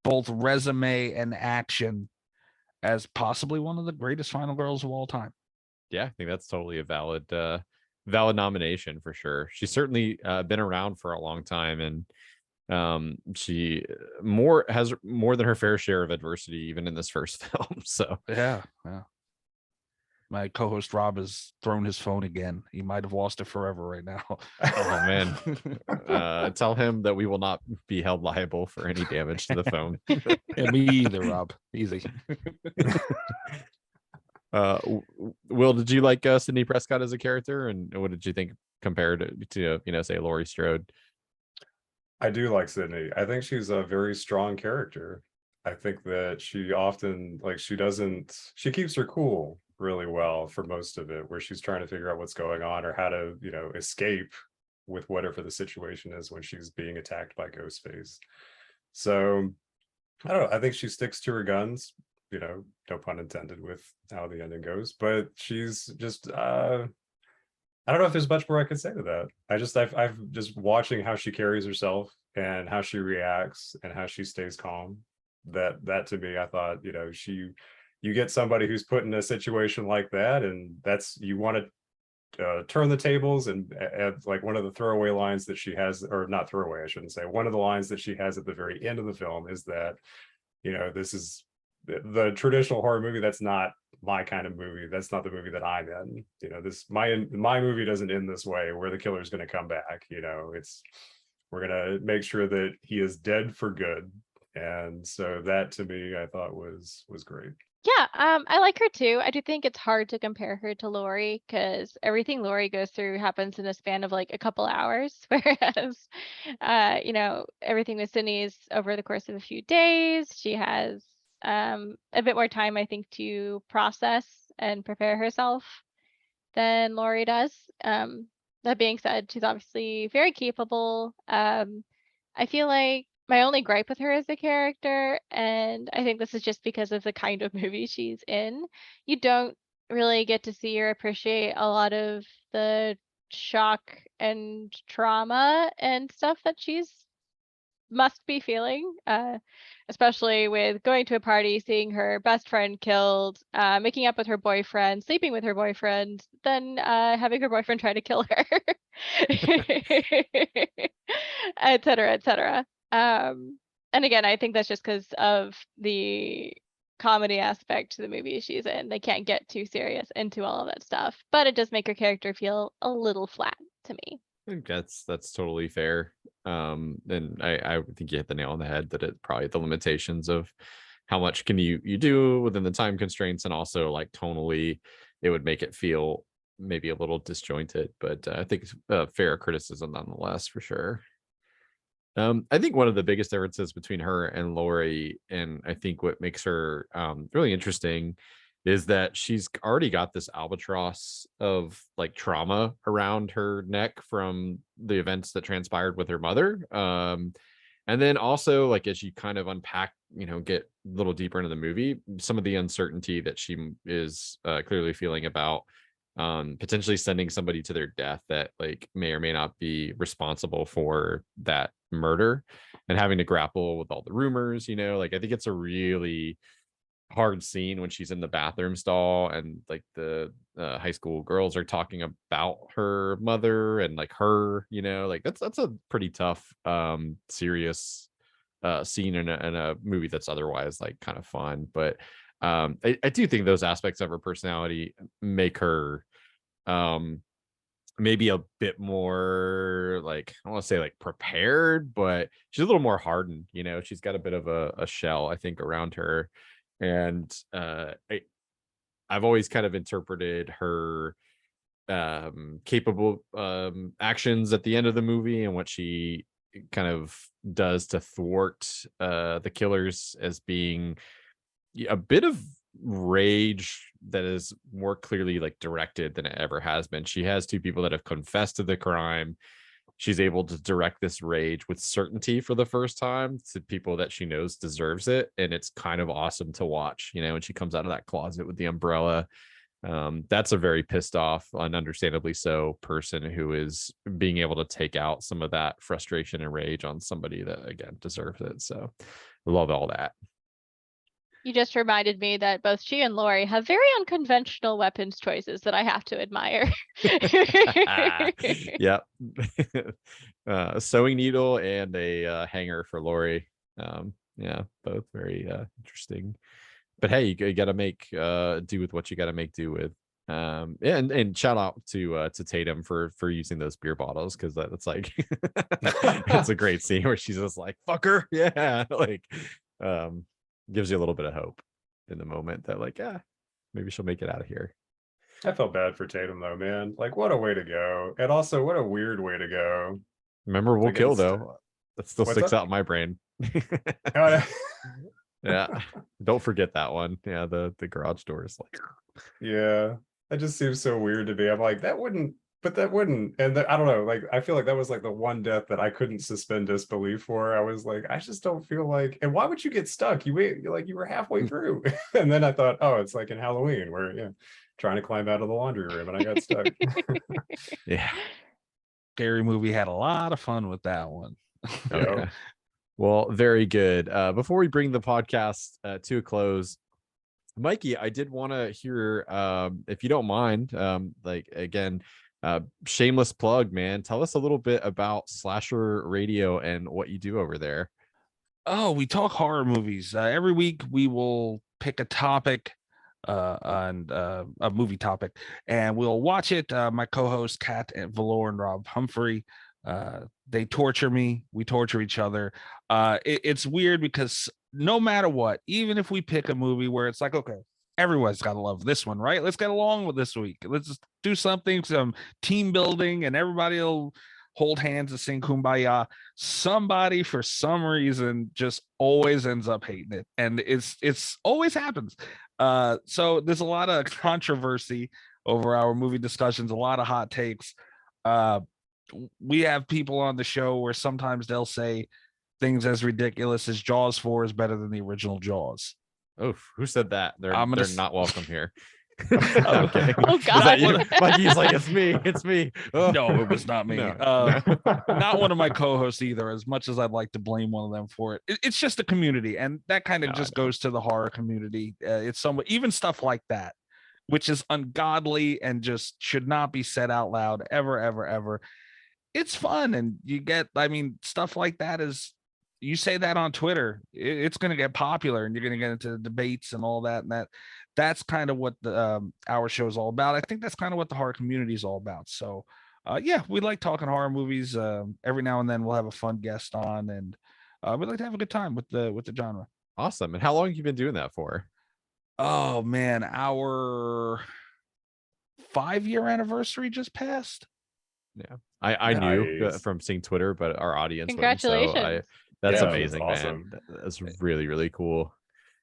D: both resume and action, as possibly one of the greatest final girls of all time.
A: Yeah, I think that's totally a valid nomination for sure. She's certainly been around for a long time, and she has more than her fair share of adversity, even in this first film. So
D: yeah. My co-host Rob has thrown his phone again. He might have lost it forever right now.
A: Oh man. Tell him that we will not be held liable for any damage to the phone.
D: Yeah, me either, Rob. Easy.
A: Will, did you like Sydney Prescott as a character, and what did you think compared to say Laurie Strode?
B: I do like Sydney. I think she's a very strong character. I think that she often she keeps her cool really well for most of it, where she's trying to figure out what's going on or how to escape with whatever the situation is when she's being attacked by Ghostface. So I don't know, I think she sticks to her guns, no pun intended with how the ending goes, but she's just I don't know if there's much more I could say to that. I've just watching how she carries herself and how she reacts and how she stays calm. That to me, I thought, you get somebody who's put in a situation like that, and you want to turn the tables, and like one of the throwaway lines that she has, or not throwaway, I shouldn't say, one of the lines that she has at the very end of the film is that, this is the traditional horror movie. That's not my kind of movie. That's not the movie that I'm in. My movie doesn't end this way, where the killer's going to come back. We're going to make sure that he is dead for good. And so that to me, I thought was great.
C: Yeah, I like her too. I do think it's hard to compare her to Laurie, because everything Laurie goes through happens in a span of like a couple hours, whereas, everything with Sydney is over the course of a few days. She has a bit more time, I think, to process and prepare herself than Laurie does. That being said, she's obviously very capable. I feel like my only gripe with her as a character, and I think this is just because of the kind of movie she's in, you don't really get to see or appreciate a lot of the shock and trauma and stuff that she's must be feeling, especially with going to a party, seeing her best friend killed, making up with her boyfriend, sleeping with her boyfriend, then having her boyfriend try to kill her, et cetera, et cetera. And again, I think that's just because of the comedy aspect to the movie she's in. They can't get too serious into all of that stuff, but it does make her character feel a little flat to me.
A: I think that's totally fair. And I think you hit the nail on the head, that it probably the limitations of how much can you do within the time constraints, and also like tonally it would make it feel maybe a little disjointed, but I think it's a fair criticism nonetheless, for sure. I think one of the biggest differences between her and Lori, and I think what makes her really interesting, is that she's already got this albatross of like trauma around her neck from the events that transpired with her mother. And then also, like, as you kind of unpack, get a little deeper into the movie, some of the uncertainty that she is clearly feeling about potentially sending somebody to their death that like may or may not be responsible for that murder, and having to grapple with all the rumors. Like, I think it's a really hard scene when she's in the bathroom stall and like the high school girls are talking about her mother and like her, like that's a pretty tough serious scene in a movie that's otherwise like kind of fun. But I do think those aspects of her personality make her maybe a bit more, like, I don't want to say like prepared, but she's a little more hardened. She's got a bit of a shell, I think, around her. And I've always kind of interpreted her capable actions at the end of the movie and what she kind of does to thwart the killers as being a bit of rage that is more clearly like directed than it ever has been. She has two people that have confessed to the crime. She's able to direct this rage with certainty for the first time to people that she knows deserves it, and it's kind of awesome to watch. When she comes out of that closet with the umbrella, that's a very pissed off, and understandably so, person who is being able to take out some of that frustration and rage on somebody that, again, deserves it. So I love all that.
C: You just reminded me that both she and Lori have very unconventional weapons choices that I have to admire.
A: Yep. A sewing needle and a hanger for Lori. Yeah, both very interesting. But hey, you got to make do with what you got to make do with. And shout out to Tatum for using those beer bottles, because that's like it's a great scene where she's just like, fucker, yeah, like gives you a little bit of hope in the moment that like, maybe she'll make it out of here.
B: I felt bad for Tatum though, man. Like, what a way to go. And also what a weird way to go.
A: Memorable kill though. That still sticks
B: up?
A: out in my brain.
B: Oh,
A: yeah. Don't forget that one. Yeah, the garage door is like,
B: yeah, that just seems so weird to me. I'm like, that wouldn't. And I don't know, like, I feel like that was like the one death that I couldn't suspend disbelief for. I was like, I just don't feel like, and why would you get stuck? You were halfway through. And then I thought, oh, it's like in Halloween where, trying to climb out of the laundry room and I got stuck.
A: yeah.
D: Scary Movie had a lot of fun with that one.
A: Okay. Well, very good. Before we bring the podcast to a close, Mikey, I did want to hear, if you don't mind, like, again, shameless plug, man. Tell us a little bit about Slasher Radio and what you do over there.
D: Oh, we talk horror movies. Every week we will pick a topic and a movie topic, and we'll watch it. My co-host Kat and Valor and Rob Humphrey, they torture me. We torture each other. It's weird because no matter what, even if we pick a movie where it's like, okay, everyone's got to love this one, right? Let's get along with this week. Let's just do something, some team building, and everybody will hold hands and sing Kumbaya. Somebody, for some reason, just always ends up hating it, and it's always happens. So there's a lot of controversy over our movie discussions, a lot of hot takes. We have people on the show where sometimes they'll say things as ridiculous as Jaws 4 is better than the original Jaws.
A: Oh, who said that? They're not welcome here.
C: I'm kidding. Oh God!
A: Mikey's like, it's me. Oh.
D: No, it was not me.
A: No.
D: Not one of my co-hosts either. As much as I'd like to blame one of them for it, it's just a community, and that kind of just goes to the horror community. It's somewhat, even stuff like that, which is ungodly and just should not be said out loud ever. It's fun, and you get, stuff like that is, you say that on Twitter, it's going to get popular, and you're going to get into debates and all that, and that's kind of what the our show is all about. I think that's kind of what the horror community is all about. So yeah, we like talking horror movies. Every now and then we'll have a fun guest on, and we like to have a good time with the genre.
A: Awesome. And how long have you been doing that for?
D: Oh man, our 5-year anniversary just passed.
A: Yeah, I knew
B: Nice.
A: from seeing Twitter, but our audience wouldn't. So
C: Congratulations.
A: that's
B: Yeah, that's
A: amazing, man.
B: awesome.
A: That's really, really cool.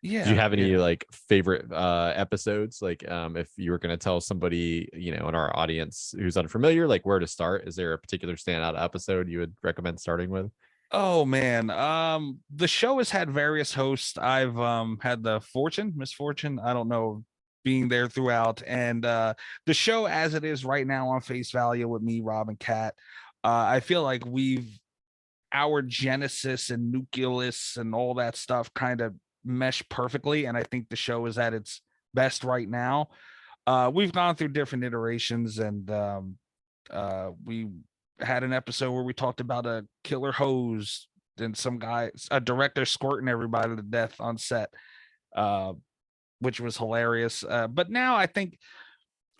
D: Yeah.
A: Do you have any
D: yeah.
A: like favorite episodes? Like if you were gonna tell somebody, in our audience who's unfamiliar, like where to start, is there a particular standout episode you would recommend starting with?
D: Oh man, the show has had various hosts. I've had the misfortune, I don't know, being there throughout, and the show as it is right now on face value with me, Rob, and Kat, I feel like our genesis and nucleus and all that stuff kind of mesh perfectly, and I think the show is at its best right now. We've gone through different iterations, and we had an episode where we talked about a killer hose and a director squirting everybody to death on set, which was hilarious. But now I think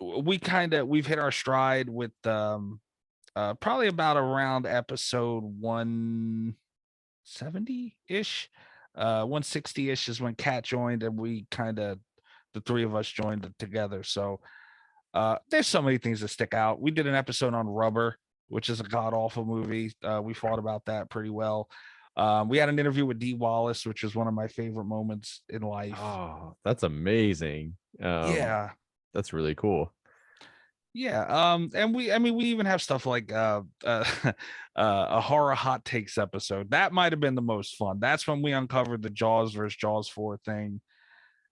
D: we've hit our stride with probably about around episode 170-ish, 160-ish is when Kat joined, and the three of us joined it together. So there's so many things that stick out. We did an episode on Rubber, which is a god awful movie. We fought about that pretty well. We had an interview with Dee Wallace, which was one of my favorite moments in life.
A: Oh, that's amazing.
D: Yeah.
A: That's really cool.
D: Yeah. And we even have stuff like a horror hot takes episode. That might have been the most fun. That's when we uncovered the Jaws versus Jaws 4 thing.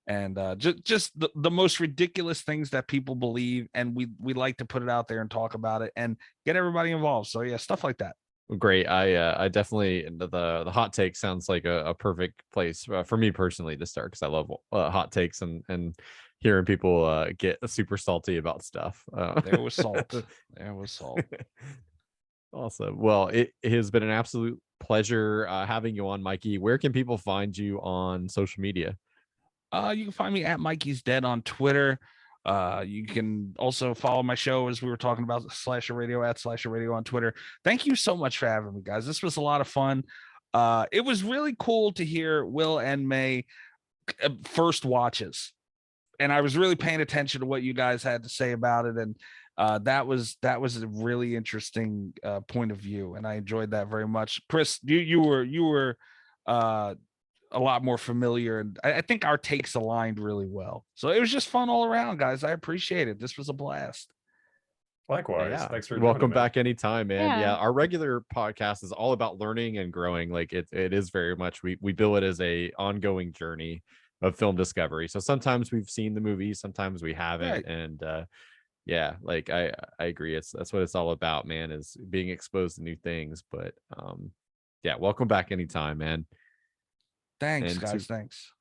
D: And just the most ridiculous things that people believe, and we like to put it out there and talk about it and get everybody involved. So yeah, stuff like that.
A: Great. I definitely, the hot take sounds like a perfect place for me personally to start, because I love hot takes and hearing people get super salty about stuff.
D: There was salt. There was salt.
A: Awesome. Well, it has been an absolute pleasure having you on, Mikey. Where can people find you on social media?
D: You can find me at Mikey's Dead on Twitter. You can also follow my show, as we were talking about, Slasher Radio, at Slasher Radio on Twitter. Thank you so much for having me, guys. This was a lot of fun. It was really cool to hear Will and May first watches, and I was really paying attention to what you guys had to say about it, and that was a really interesting point of view, and I enjoyed that very much. Chris, you were a lot more familiar, and I think our takes aligned really well. So it was just fun all around, guys. I appreciate it. This was a blast.
B: Likewise.
A: Yeah.
B: Thanks for
A: welcome
B: joining me.
A: back anytime, man.
C: Yeah.
A: Our regular podcast is all about learning and growing. Like it is very much, we bill it as a ongoing journey of film discovery. So sometimes we've seen the movie, sometimes we haven't.
D: Right.
A: And yeah, like I agree. That's what it's all about, man, is being exposed to new things. But yeah, welcome back anytime, man.
D: Thanks,
A: And
D: guys. Thanks.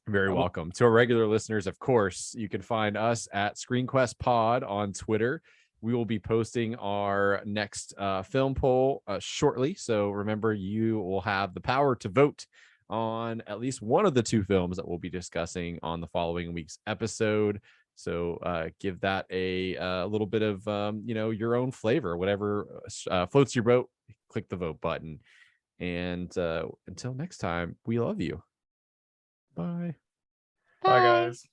A: Very welcome. To our regular listeners, of course, you can find us at ScreenQuest Pod on Twitter. We will be posting our next film poll shortly. So remember, you will have the power to vote on at least one of the two films that we'll be discussing on the following week's episode. So give that a little bit of your own flavor, whatever floats your boat. Click the vote button. And until next time, we love you. Bye.
B: Bye, guys.